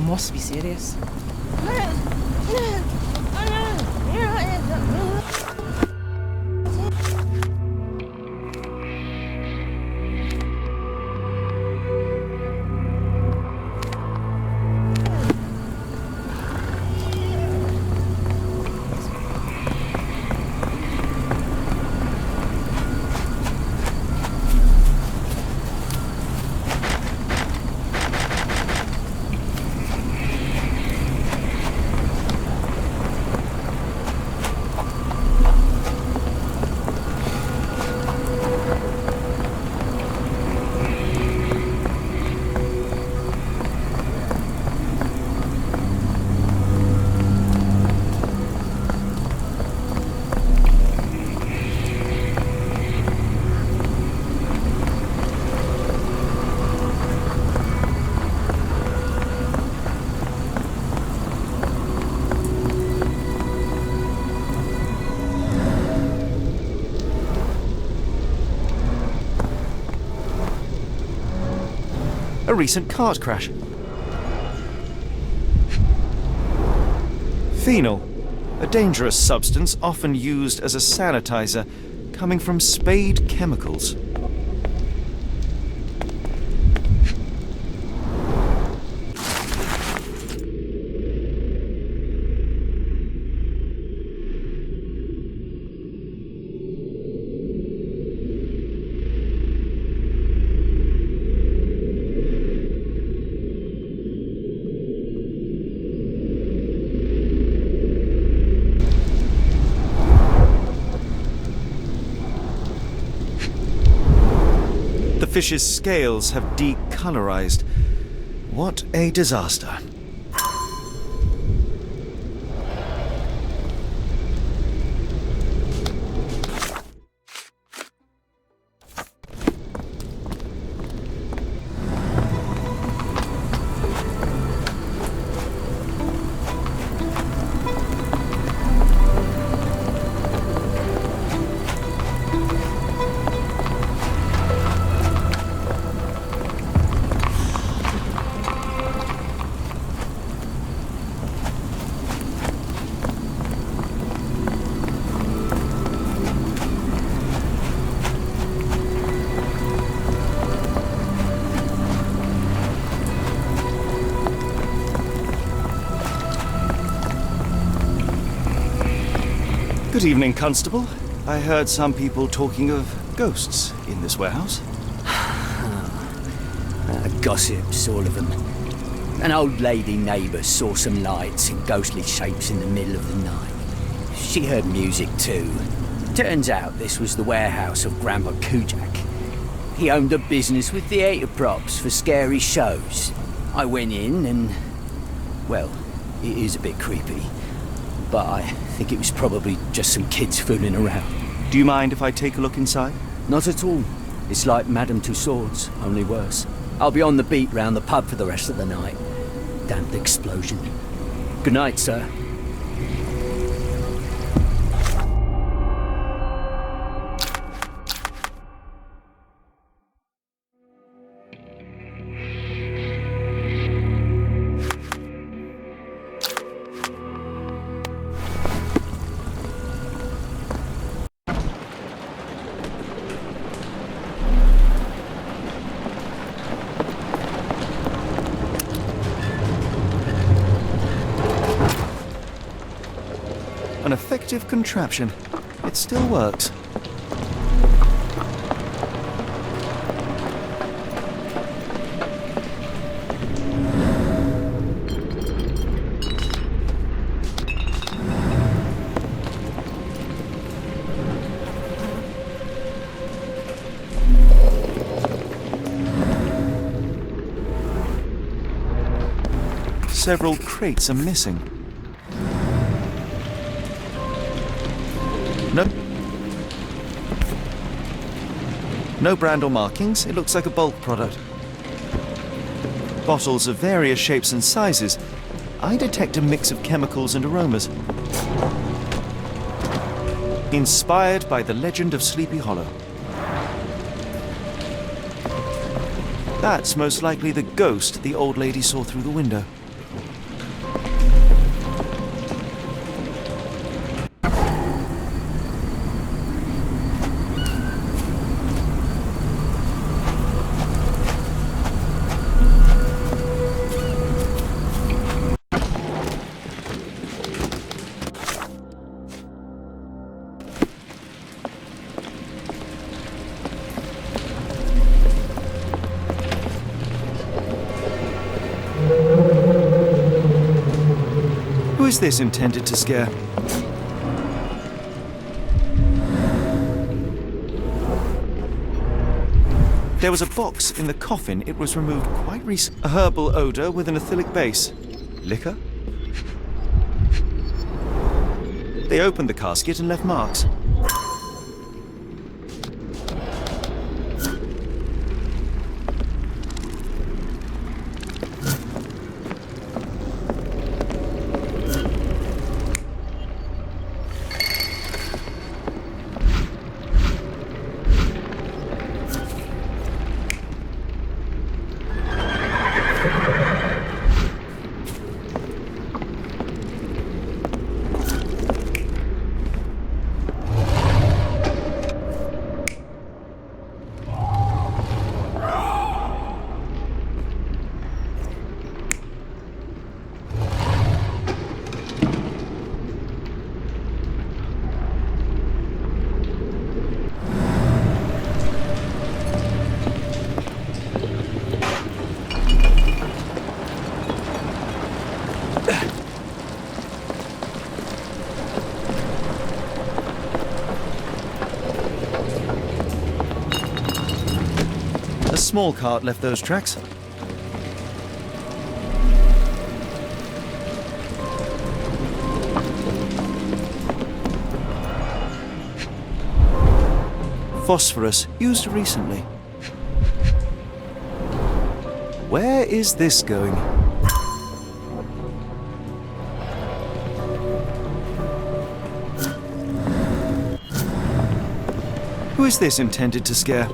Must be serious. A recent cart crash. Phenol, a dangerous substance often used as a sanitizer, coming from Spade Chemicals. fish's scales have decolorized. What a disaster. Good evening, Constable. I heard some people talking of ghosts in this warehouse. Gossips, all of them. An old lady neighbour saw some lights and ghostly shapes in the middle of the night. She heard music too. Turns out this was the warehouse of Grandpa Kujak. He owned a business with theatre props for scary shows. I went in and... well, it is a bit creepy. But I think it was probably just some kids fooling around. Do you mind if I take a look inside? Not at all. It's like Madame Tussauds, only worse. I'll be on the beat round the pub for the rest of the night. Damned explosion. Good night, sir. An effective contraption. It still works. Several crates are missing. No brand or markings. It looks like a bulk product. Bottles of various shapes and sizes. I detect a mix of chemicals and aromas. Inspired by the legend of Sleepy Hollow. That's most likely the ghost the old lady saw through the window. Who is this intended to scare? There was a box in the coffin. It was removed quite recently. A herbal odor with an ethylic base. Liquor? They opened the casket and left marks. small cart left those tracks. Phosphorus, used recently. Where is this going? Who is this intended to scare?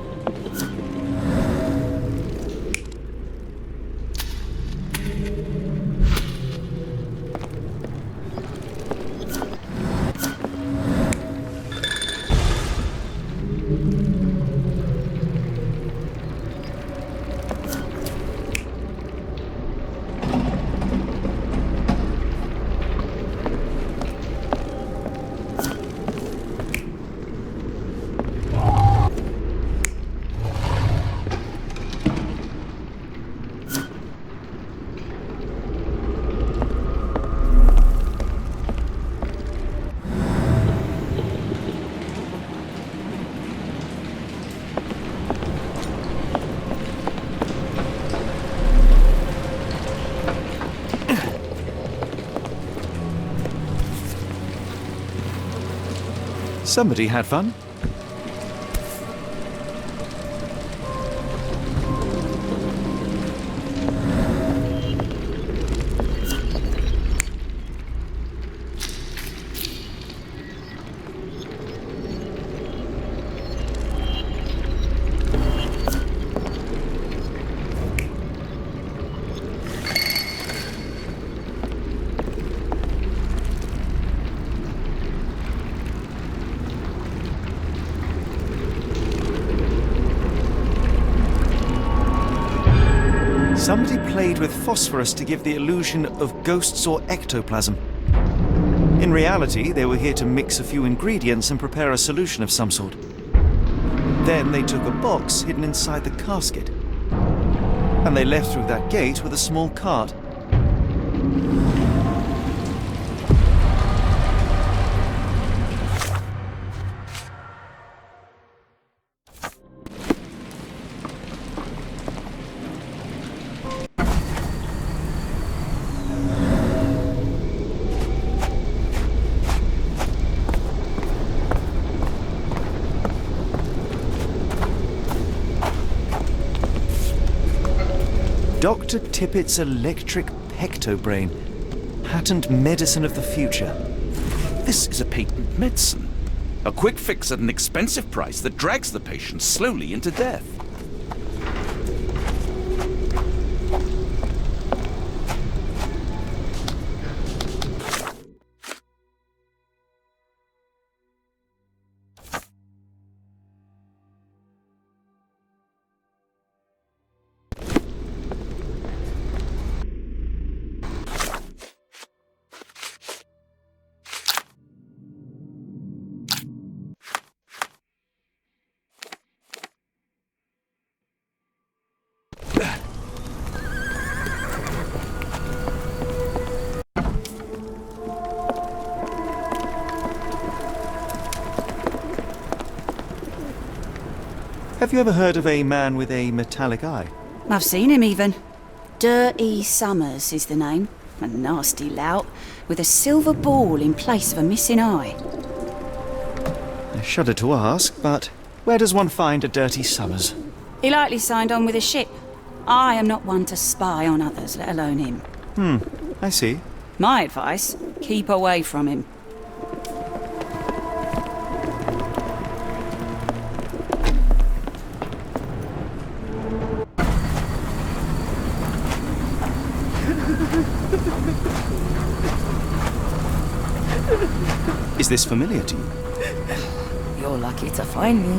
Somebody had fun. Somebody played with phosphorus to give the illusion of ghosts or ectoplasm. In reality, they were here to mix a few ingredients and prepare a solution of some sort. Then they took a box hidden inside the casket, and they left through that gate with a small cart. Dr. Tippett's electric pectobrain. Patent medicine of the future. This is a patent medicine. A quick fix at an expensive price that drags the patient slowly into death. Have you ever heard of a man with a metallic eye? I've seen him even. Dirty Summers is the name. A nasty lout with a silver ball in place of a missing eye. I shudder to ask, but where does one find a Dirty Summers? He likely signed on with a ship. I am not one to spy on others, let alone him. I see. My advice, keep away from him. Is this familiar to you? You're lucky to find me.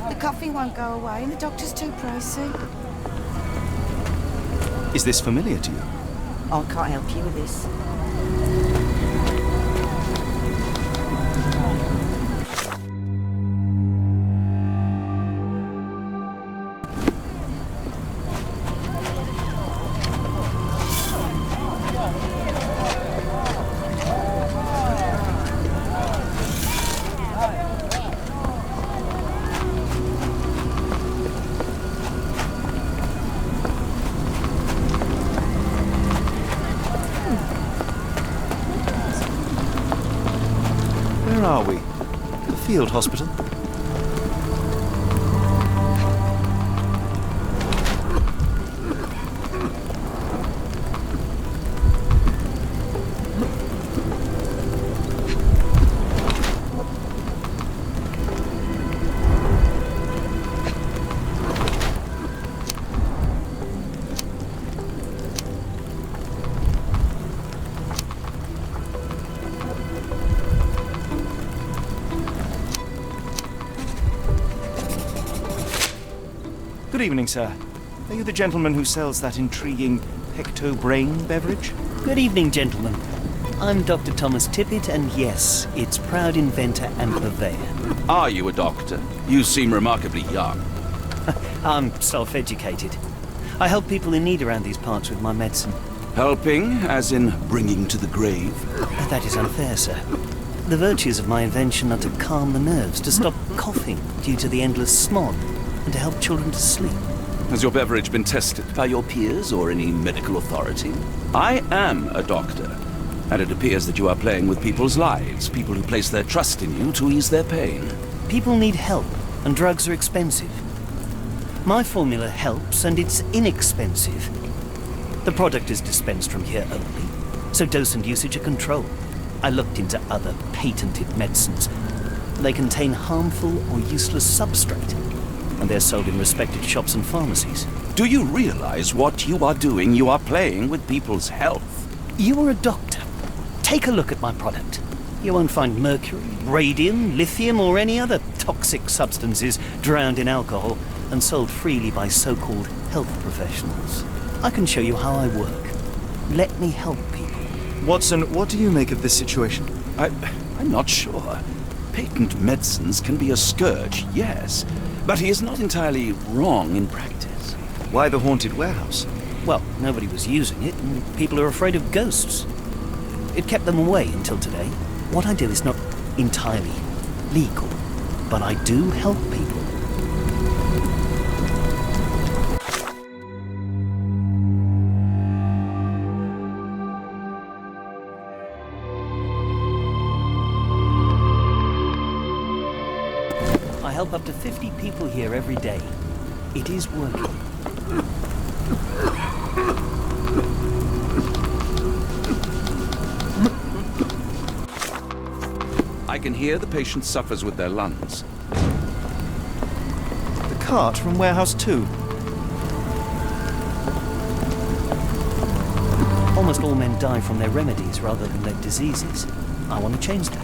The coffee won't go away and the doctor's too pricey. Is this familiar to you? I can't help you with this. are we? The field hospital? Good evening, sir. Are you the gentleman who sells that intriguing pecto-brain beverage? Good evening, gentlemen. I'm Dr. Thomas Tippett, and yes, its proud inventor and purveyor. Are you a doctor? You seem remarkably young. I'm self-educated. I help people in need around these parts with my medicine. Helping, as in bringing to the grave? That is unfair, sir. The virtues of my invention are to calm the nerves, to stop coughing due to the endless smog, and to help children to sleep. Has your beverage been tested by your peers or any medical authority? I am a doctor, and it appears that you are playing with people's lives, people who place their trust in you to ease their pain. People need help, and drugs are expensive. My formula helps, and it's inexpensive. The product is dispensed from here only, so dose and usage are controlled. I looked into other patented medicines. They contain harmful or useless substrate, and they're sold in respected shops and pharmacies. Do you realize what you are doing? You are playing with people's health. You are a doctor. Take a look at my product. You won't find mercury, radium, lithium, or any other toxic substances drowned in alcohol and sold freely by so-called health professionals. I can show you how I work. Let me help people. Watson, what do you make of this situation? I'm not sure. Patent medicines can be a scourge, yes, but he is not entirely wrong in practice. Why the haunted warehouse? Well, nobody was using it, and people are afraid of ghosts. It kept them away until today. What I do is not entirely legal, but I do help people. I help up to 50 people here every day. It is working. I can hear the patient suffers with their lungs. The cart from Warehouse 2. Almost all men die from their remedies rather than their diseases. I want to change that.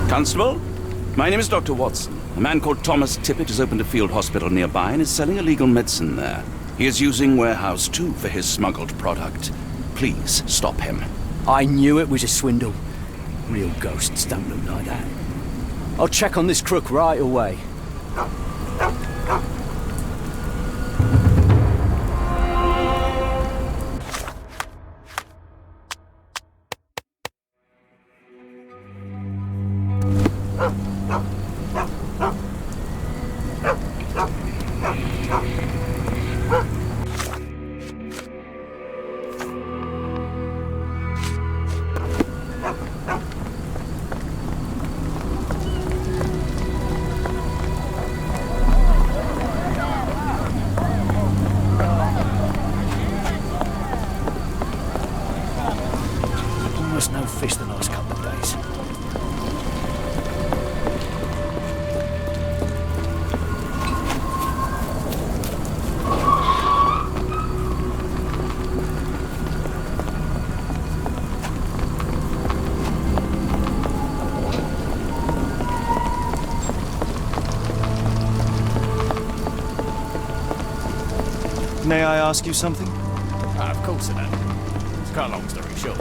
Constable, my name is Dr. Watson. A man called Thomas Tippett has opened a field hospital nearby and is selling illegal medicine there. He is using Warehouse 2 for his smuggled product. Please stop him. I knew it was a swindle. Real ghosts don't look like that. I'll check on this crook right away. May I ask you something? Of course I do. To cut a long story short.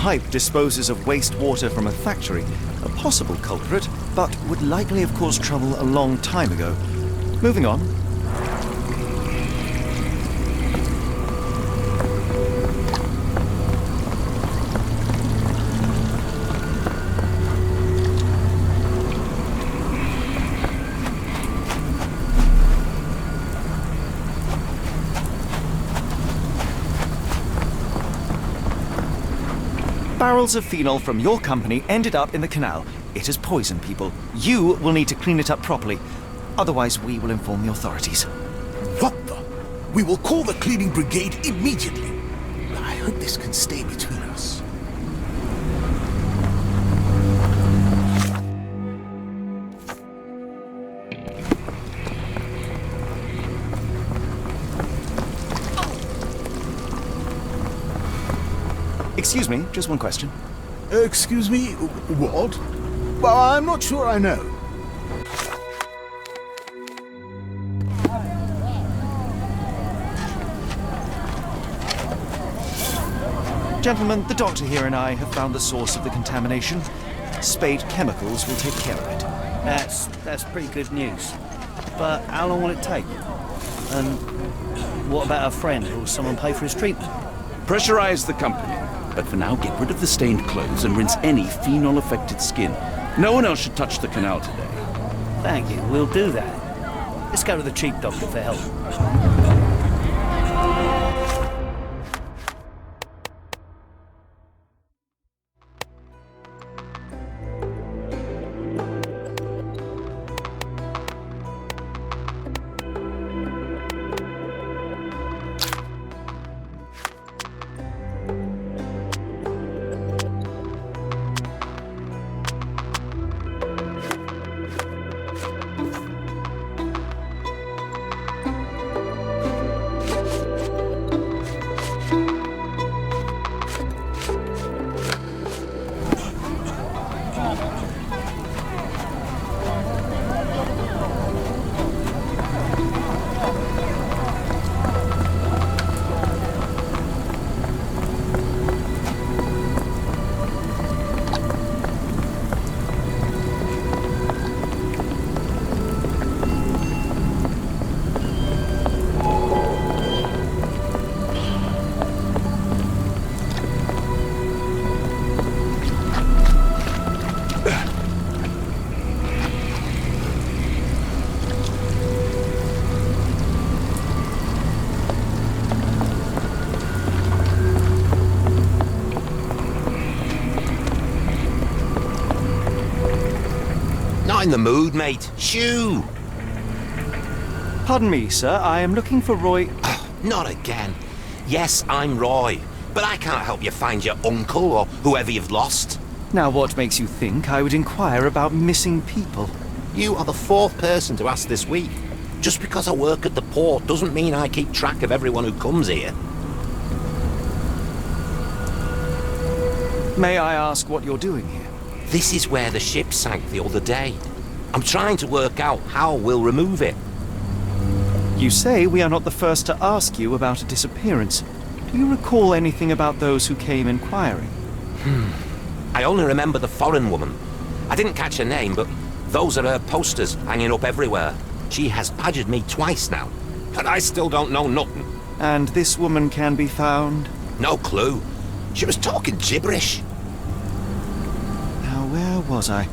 pipe disposes of wastewater from a factory. A possible culprit, but would likely have caused trouble a long time ago. Moving on. Barrels of phenol from your company ended up in the canal. It has poisoned people. You will need to clean it up properly. Otherwise, we will inform the authorities. What the? We will call the cleaning brigade immediately. I hope this can stay between us. Excuse me, just one question. Excuse me, what? Well, I'm not sure I know. Gentlemen, the doctor here and I have found the source of the contamination. Spade Chemicals will take care of it. That's pretty good news. But how long will it take? And what about our friend? Will someone pay for his treatment? Pressurize the company. But for now, get rid of the stained clothes and rinse any phenol-affected skin. No one else should touch the canal today. Thank you, we'll do that. Let's go to the chief doctor for help. Not in the mood, mate. Shoo! Pardon me, sir. I am looking for Roy... Not again. Yes, I'm Roy. But I can't help you find your uncle or whoever you've lost. Now, what makes you think I would inquire about missing people? You are the fourth person to ask this week. Just because I work at the port doesn't mean I keep track of everyone who comes here. May I ask what you're doing here? This is where the ship sank the other day. I'm trying to work out how we'll remove it. You say we are not the first to ask you about a disappearance. Do you recall anything about those who came inquiring? I only remember the foreign woman. I didn't catch her name, but those are her posters hanging up everywhere. She has badgered me twice now, and I still don't know nothing. And this woman can be found? No clue. She was talking gibberish. Now, where was I?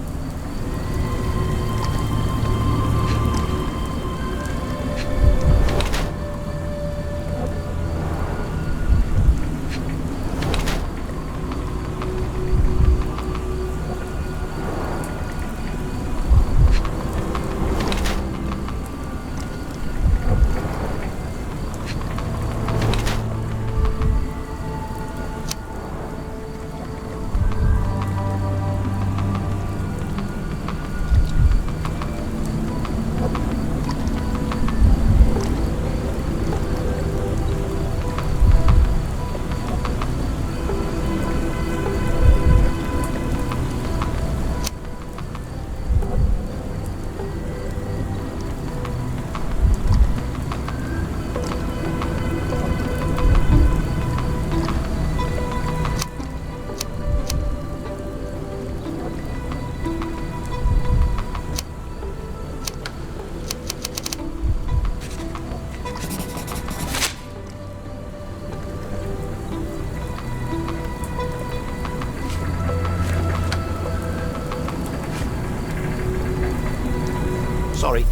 Sorry,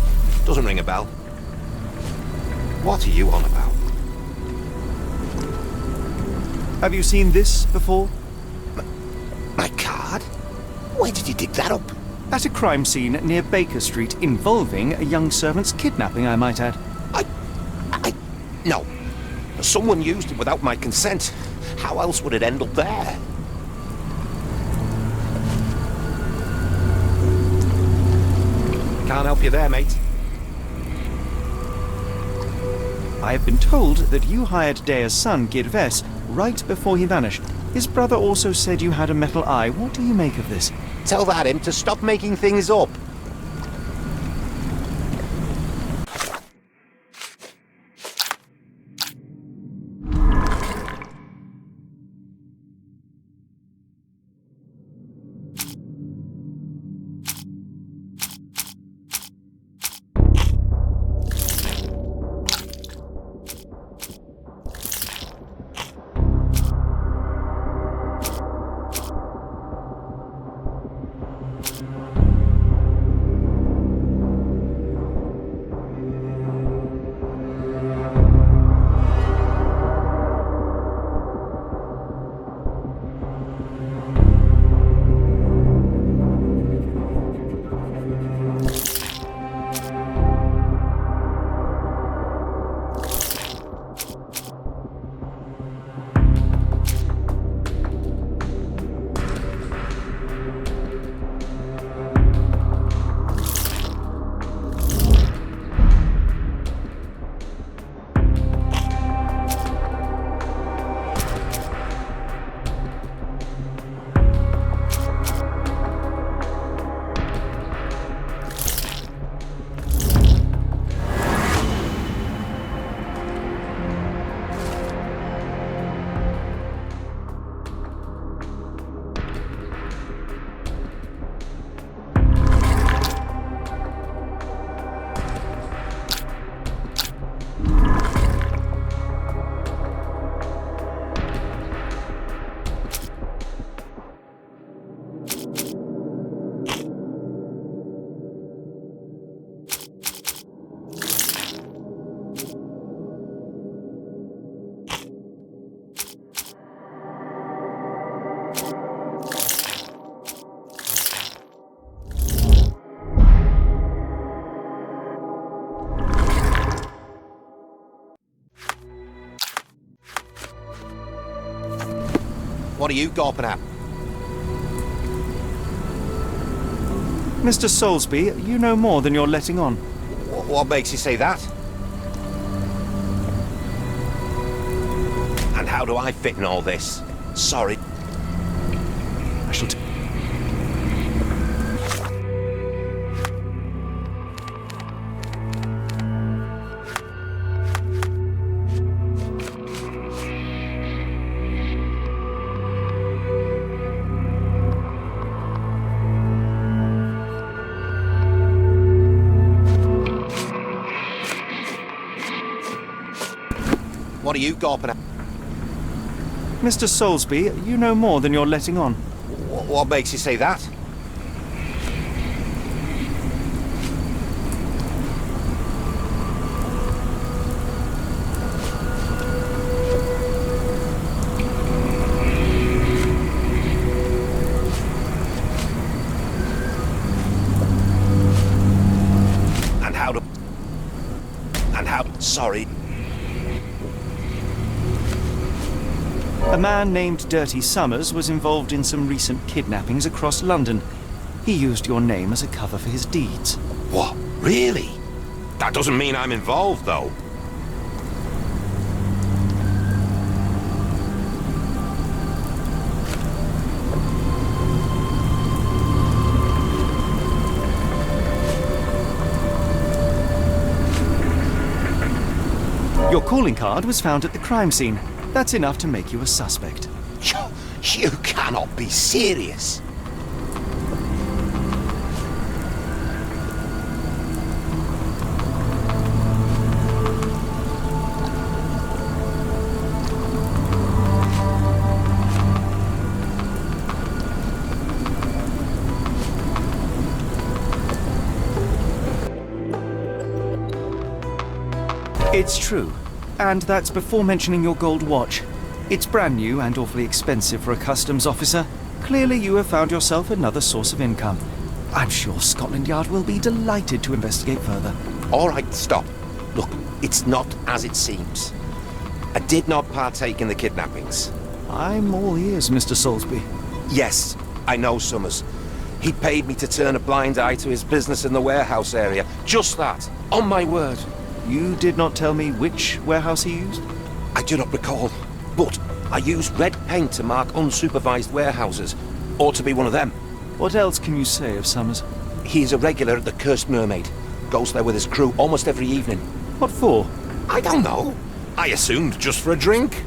doesn't ring a bell. What are you on about? Have you seen this before? My card? Where did you dig that up? At a crime scene near Baker Street involving a young servant's kidnapping, I might add. No. Someone used it without my consent. How else would it end up there? Can't help you there, mate. I have been told that you hired Dea's son, Gidves, right before he vanished. His brother also said you had a metal eye. What do you make of this? Tell that him to stop making things up. What are you gawping at? Mr. Soulsby, you know more than you're letting on. What makes you say that? And how do I fit in all this? Sorry. I shall What are you gawping at? Mr. Soulsby, you know more than you're letting on. What makes you say that? Sorry. A man named Dirty Summers was involved in some recent kidnappings across London. He used your name as a cover for his deeds. What? Really? That doesn't mean I'm involved, though. Your calling card was found at the crime scene. That's enough to make you a suspect. You cannot be serious. It's true. And that's before mentioning your gold watch. It's brand new and awfully expensive for a customs officer. Clearly you have found yourself another source of income. I'm sure Scotland Yard will be delighted to investigate further. All right, stop. Look, it's not as it seems. I did not partake in the kidnappings. I'm all ears, Mr. Salisbury. Yes, I know Summers. He paid me to turn a blind eye to his business in the warehouse area. Just that. On my word. You did not tell me which warehouse he used? I do not recall. But I used red paint to mark unsupervised warehouses. Ought to be one of them. What else can you say of Summers? He is a regular at the Cursed Mermaid. Goes there with his crew almost every evening. What for? I don't know. I assumed just for a drink.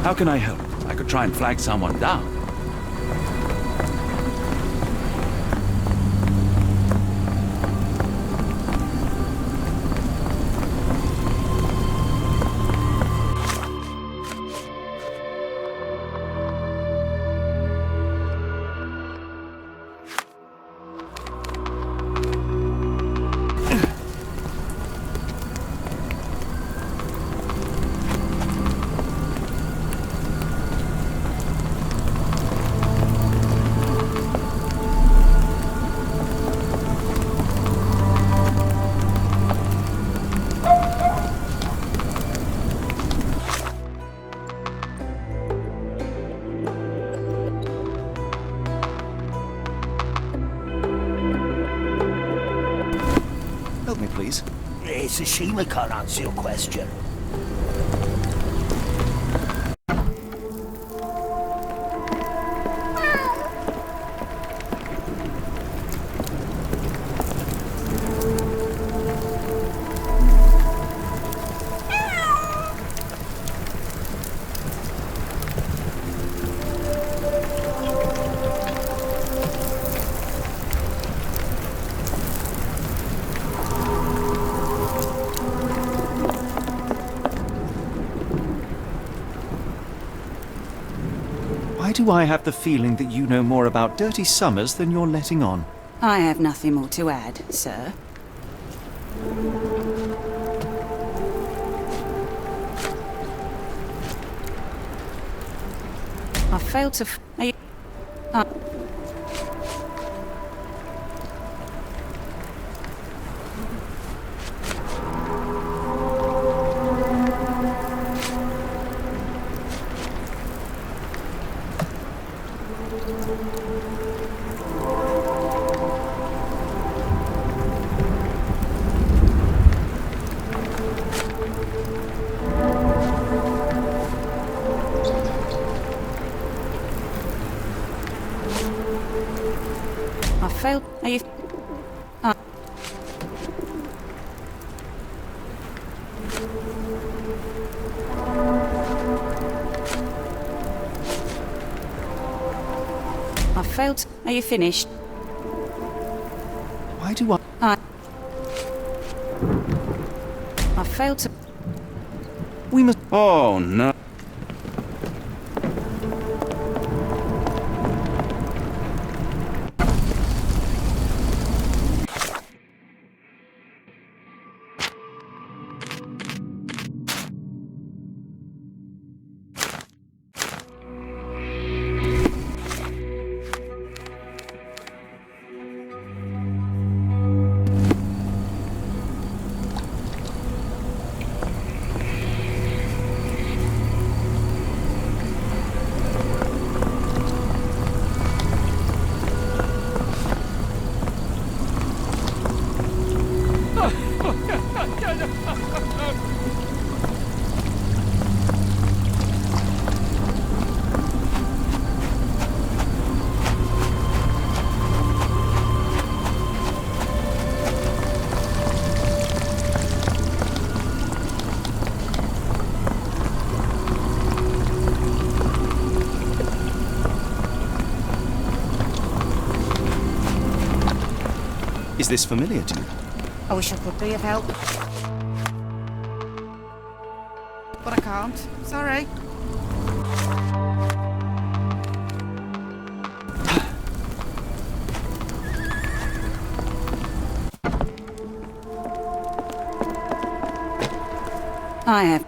How can I help? I could try and flag someone down. Help me, please. It's a shame I can't answer your question. Why do I have the feeling that you know more about Dirty Summers than you're letting on? I have nothing more to add, sir. I failed to... Are you... I failed... Are you... I failed... Are you finished? Why do I... I failed to... We must... Oh, no. Is this familiar to you? I wish I could be of help. But I can't. Sorry. I have.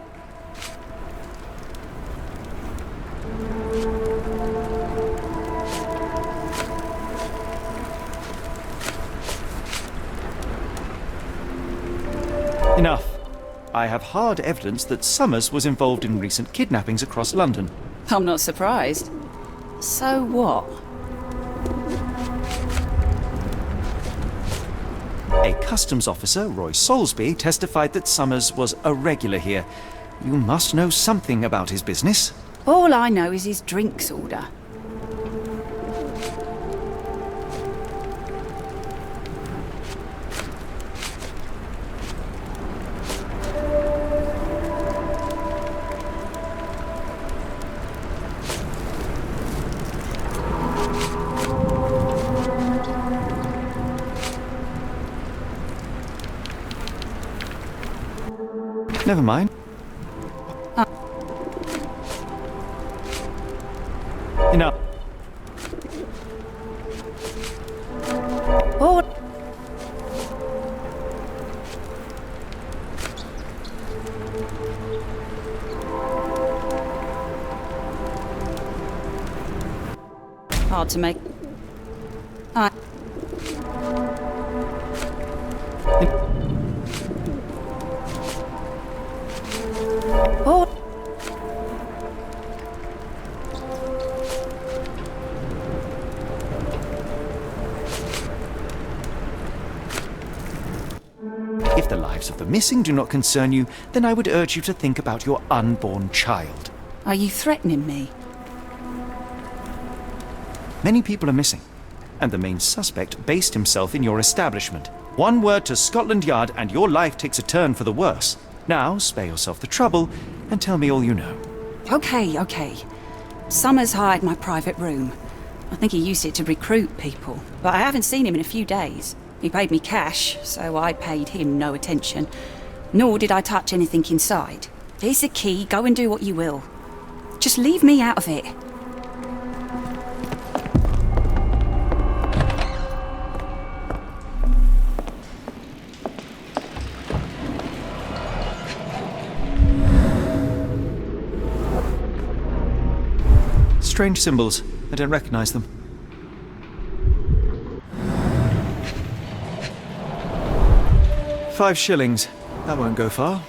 Enough. I have hard evidence that Summers was involved in recent kidnappings across London. I'm not surprised. So what? A customs officer, Roy Soulsby, testified that Summers was a regular here. You must know something about his business. All I know is his drinks order. Never mind. Enough. Oh. Hard to make. Oh. If the lives of the missing do not concern you, then I would urge you to think about your unborn child. Are you threatening me? Many people are missing, and the main suspect based himself in your establishment. One word to Scotland Yard and your life takes a turn for the worse. Now, spare yourself the trouble and tell me all you know. Okay. Summers hired my private room. I think he used it to recruit people, but I haven't seen him in a few days. He paid me cash, so I paid him no attention. Nor did I touch anything inside. Here's the key, go and do what you will. Just leave me out of it. Strange symbols. I don't recognize them. £5. That won't go far.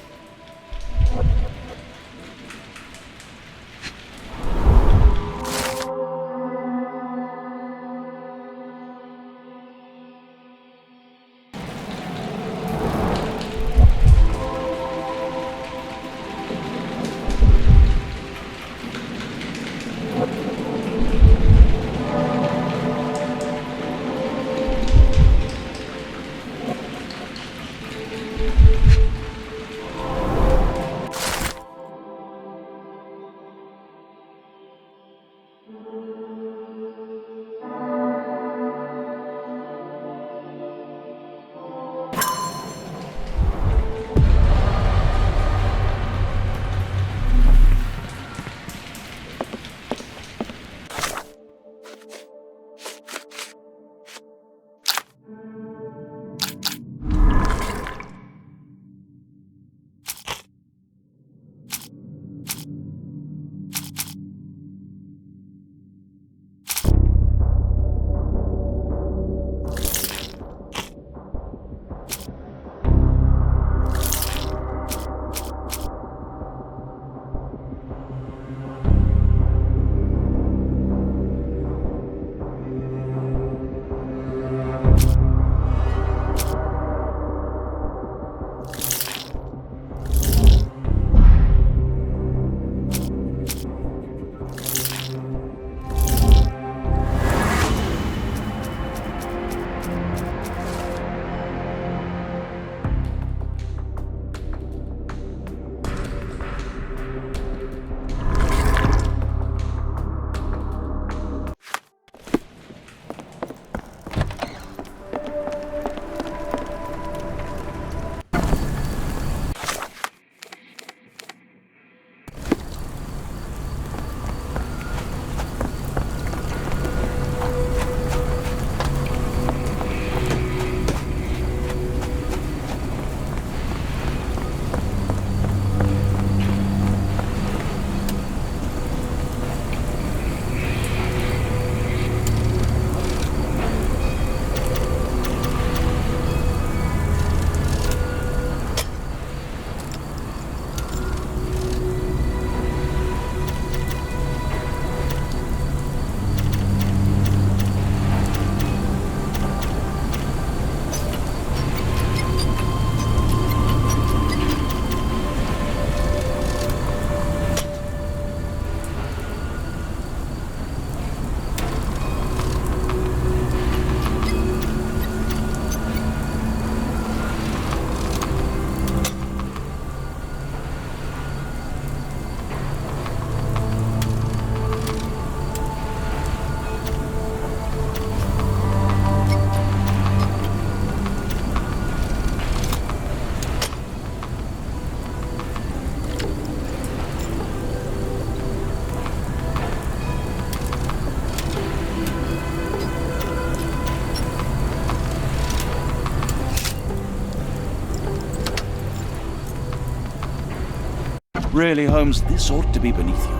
Really, Holmes, this ought to be beneath you.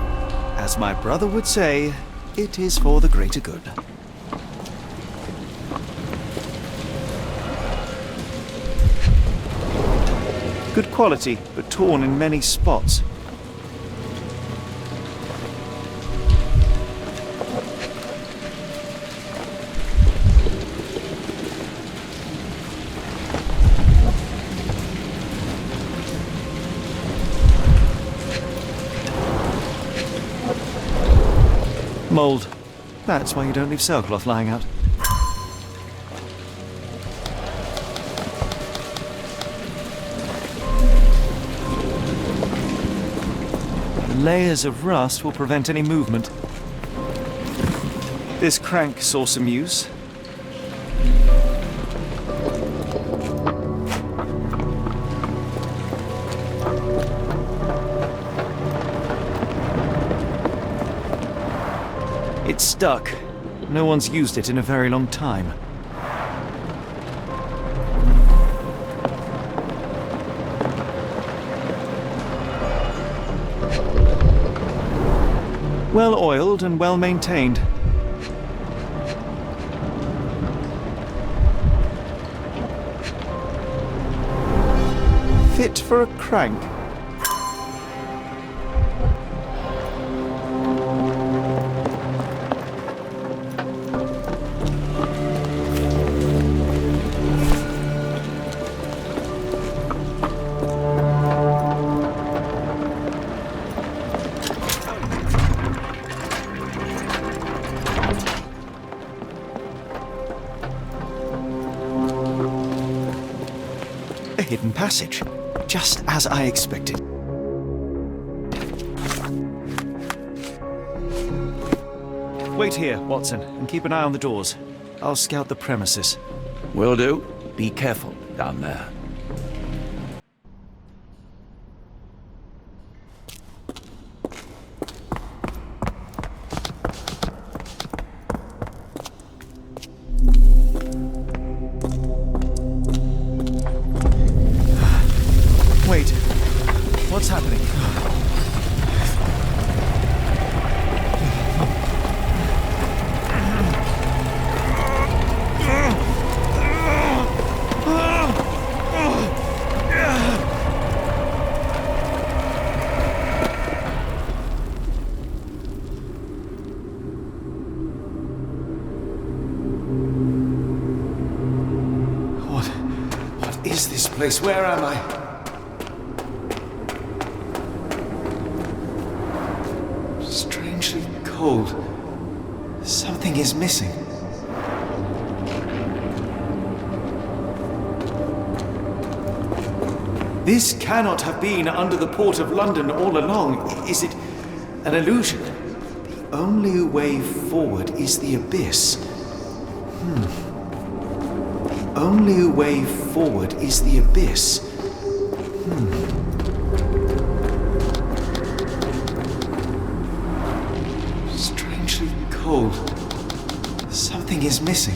As my brother would say, it is for the greater good. Good quality, but torn in many spots. Mold. That's why you don't leave sailcloth lying out. The layers of rust will prevent any movement. This crank saw some use. It's stuck. No one's used it in a very long time. Well oiled and well maintained. Fit for a crank. A hidden passage, just as I expected. Wait here, Watson, and keep an eye on the doors. I'll scout the premises. Will do. Be careful down there. Wait, what's happening? What is this place? Where am I? Strangely cold. Something is missing. This cannot have been under the port of London all along. Is it an illusion? The only way forward is the abyss. The only way forward is the abyss. Strangely cold. Something is missing.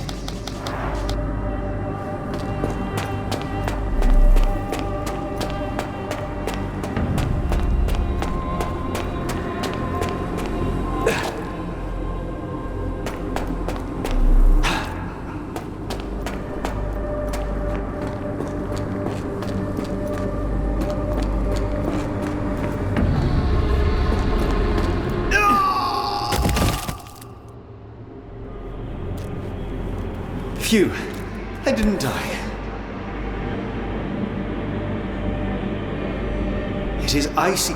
Phew, I didn't die. It is icy.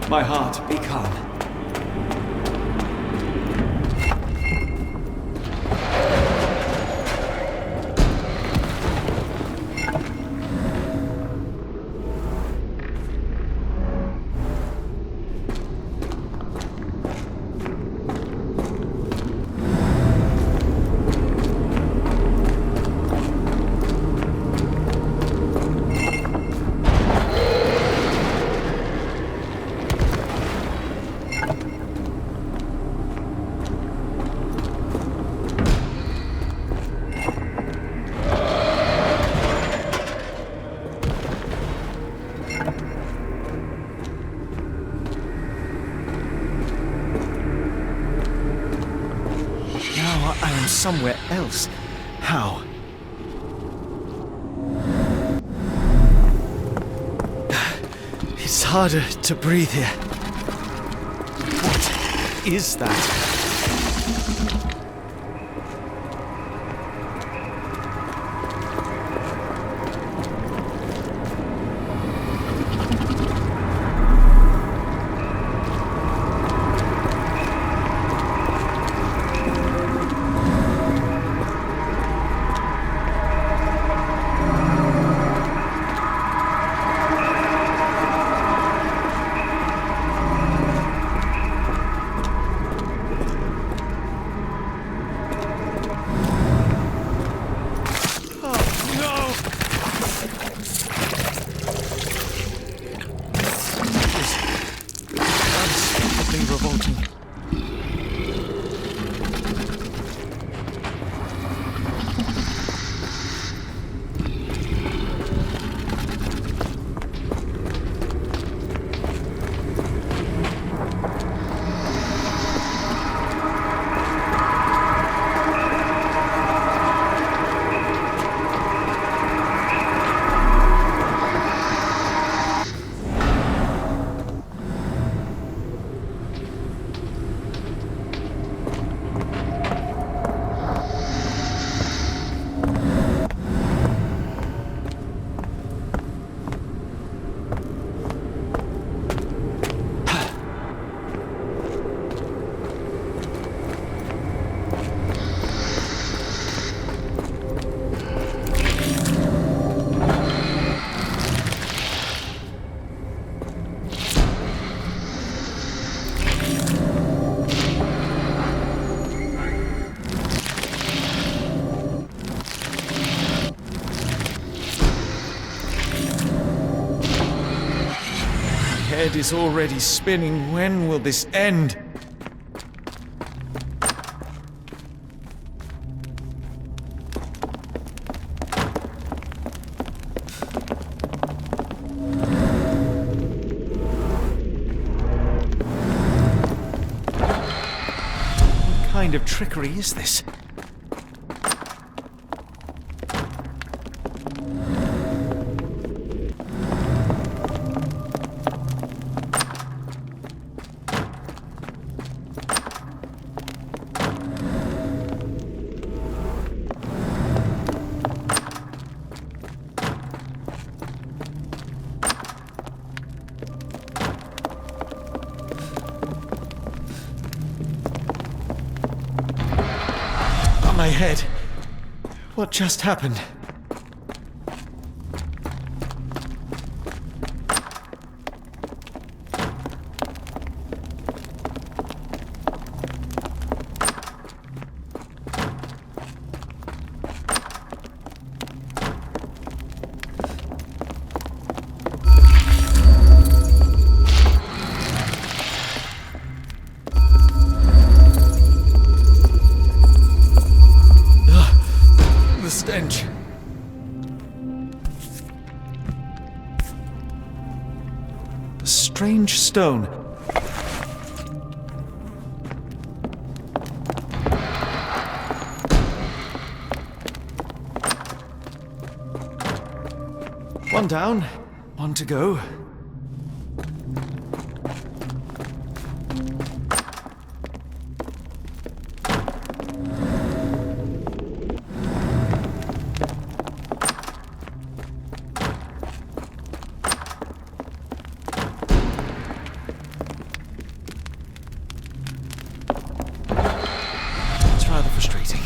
My heart, be calm. from somewhere else. How? It's harder to breathe here. What is that? My head is already spinning. When will this end? What kind of trickery is this? My head. What just happened? Stench. The strange stone. One down, one to go. Rather frustrating.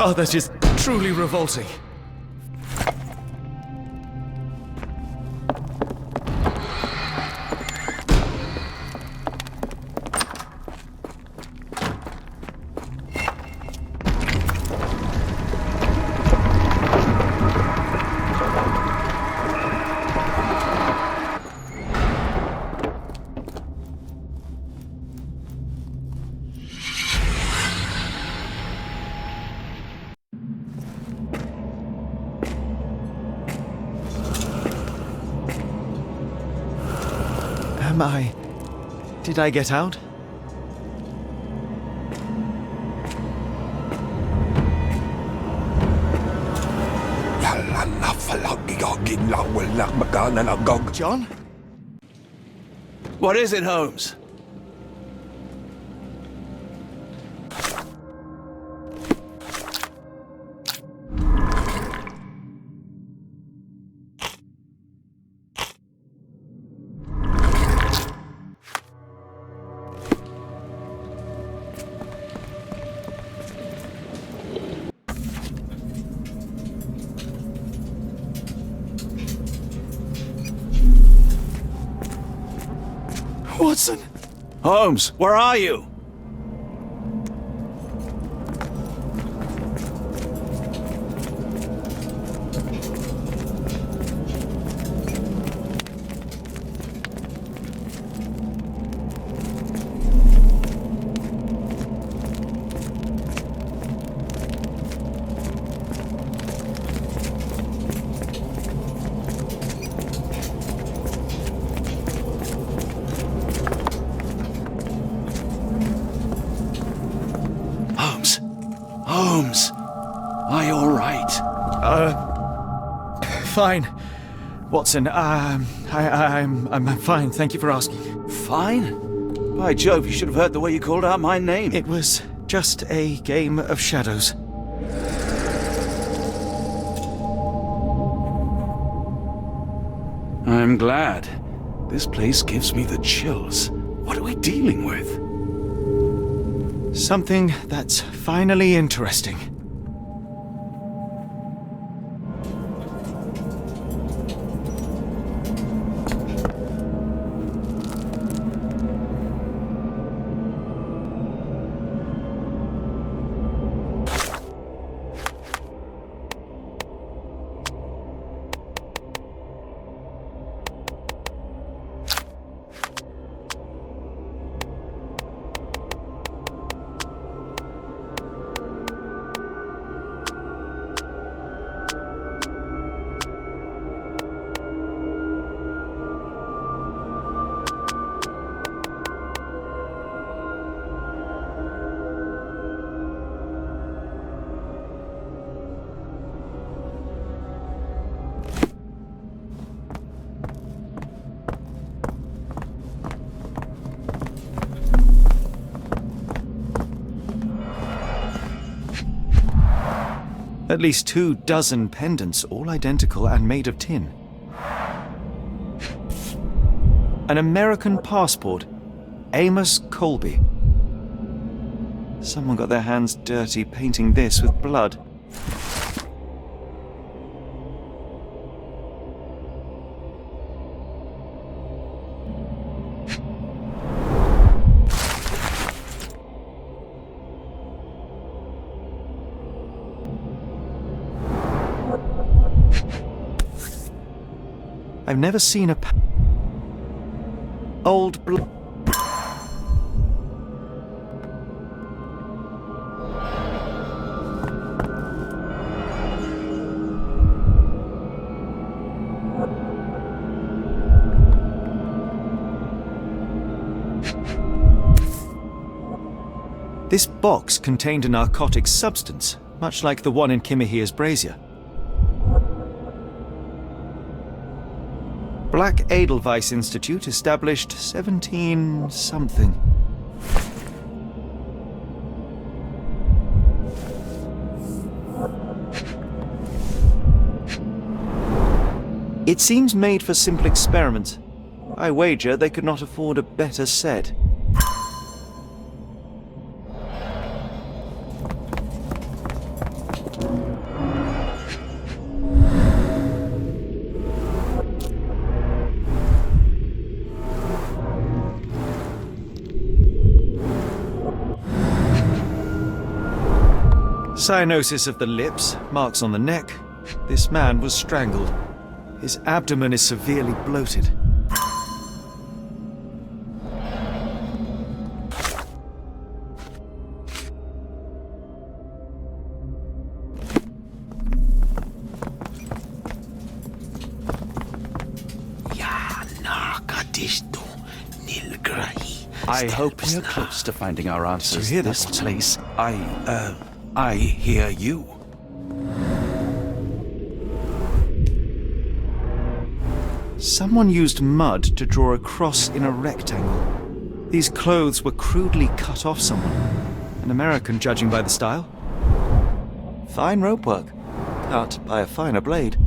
Oh, that is truly revolting. Did I get out? John? What is it, Holmes? Watson! Holmes, where are you? Holmes, are you all right? Fine. Watson, I'm fine, thank you for asking. Fine? By Jove, you should have heard the way you called out my name. It was just a game of shadows. I'm glad. This place gives me the chills. What are we dealing with? Something that's finally interesting. At least 24 pendants, all identical and made of tin. An American passport. Amos Colby. Someone got their hands dirty painting this with blood. I've never seen a old blood. This box contained a narcotic substance, much like the one in Kimahia's brazier. Black Edelweiss Institute, established 17-something. It seems made for simple experiments. I wager they could not afford a better set. Cyanosis of the lips, marks on the neck. This man was strangled. His abdomen is severely bloated. I hope we're close to finding our answers. Do you hear this this? place? I hear you. Someone used mud to draw a cross in a rectangle. These clothes were crudely cut off someone. An American, judging by the style. Fine rope work, cut by a finer blade.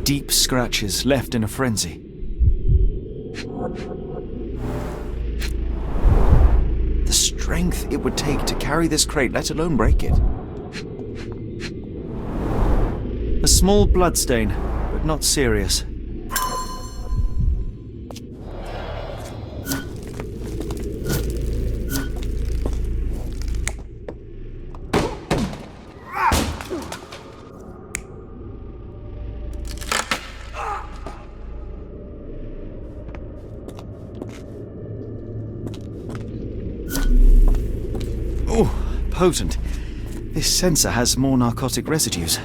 Deep scratches left in a frenzy. The strength it would take to carry this crate, let alone break it. A small bloodstain, but not serious. Potent. This sensor has more narcotic residues.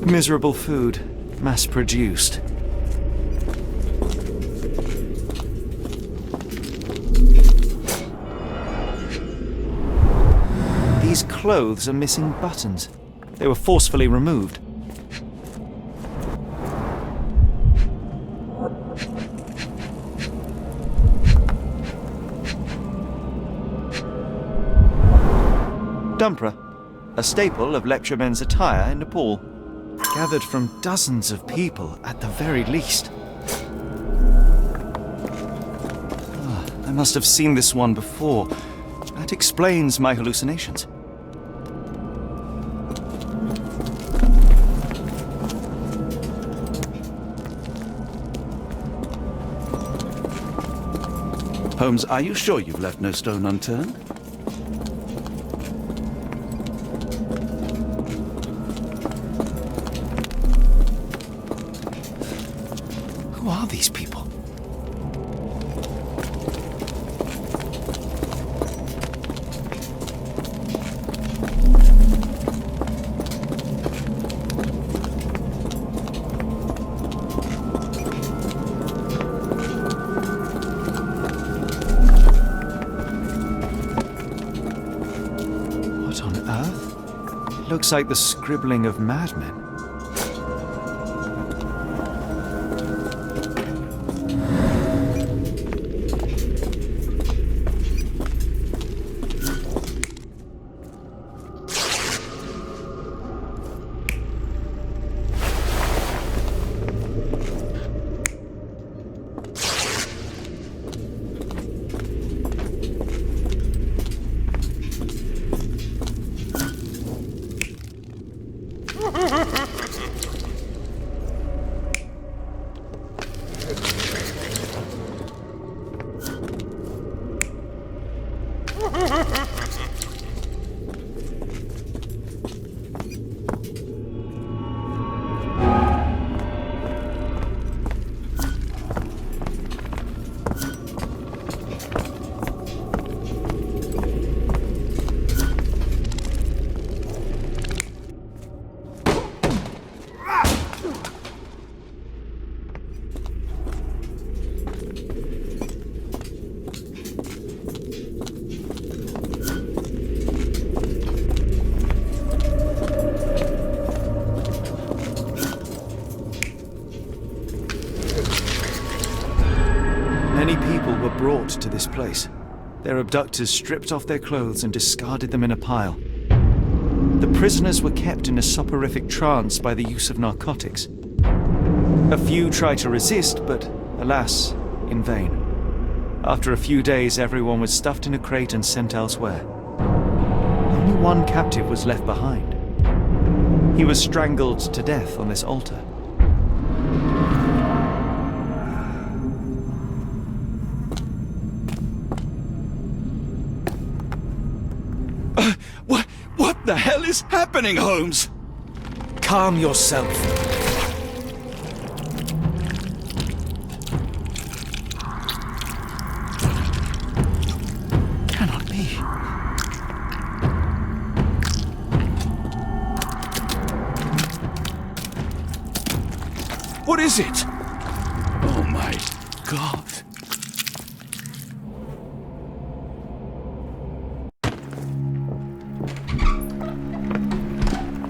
Miserable food, mass-produced. These clothes are missing buttons. They were forcefully removed. Dumpra, a staple of lecturemen's attire in Nepal, gathered from dozens of people at the very least. I must have seen this one before. That explains my hallucinations. Holmes, are you sure you've left no stone unturned? Who are these people? What on earth? It looks like the scribbling of madmen. brought to this place. Their abductors stripped off their clothes and discarded them in a pile. The prisoners were kept in a soporific trance by the use of narcotics. A few tried to resist, but alas, in vain. After a few days, everyone was stuffed in a crate and sent elsewhere. Only one captive was left behind. He was strangled to death on this altar. What the hell is happening, Holmes? Calm yourself. Cannot be. What is it? Oh my God.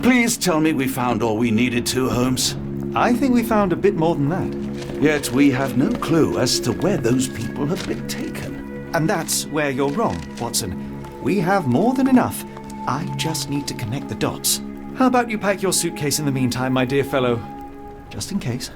Please tell me we found all we needed to, Holmes. I think we found a bit more than that. Yet we have no clue as to where those people have been taken. And that's where you're wrong, Watson. We have more than enough. I just need to connect the dots. How about you pack your suitcase in the meantime, my dear fellow? Just in case.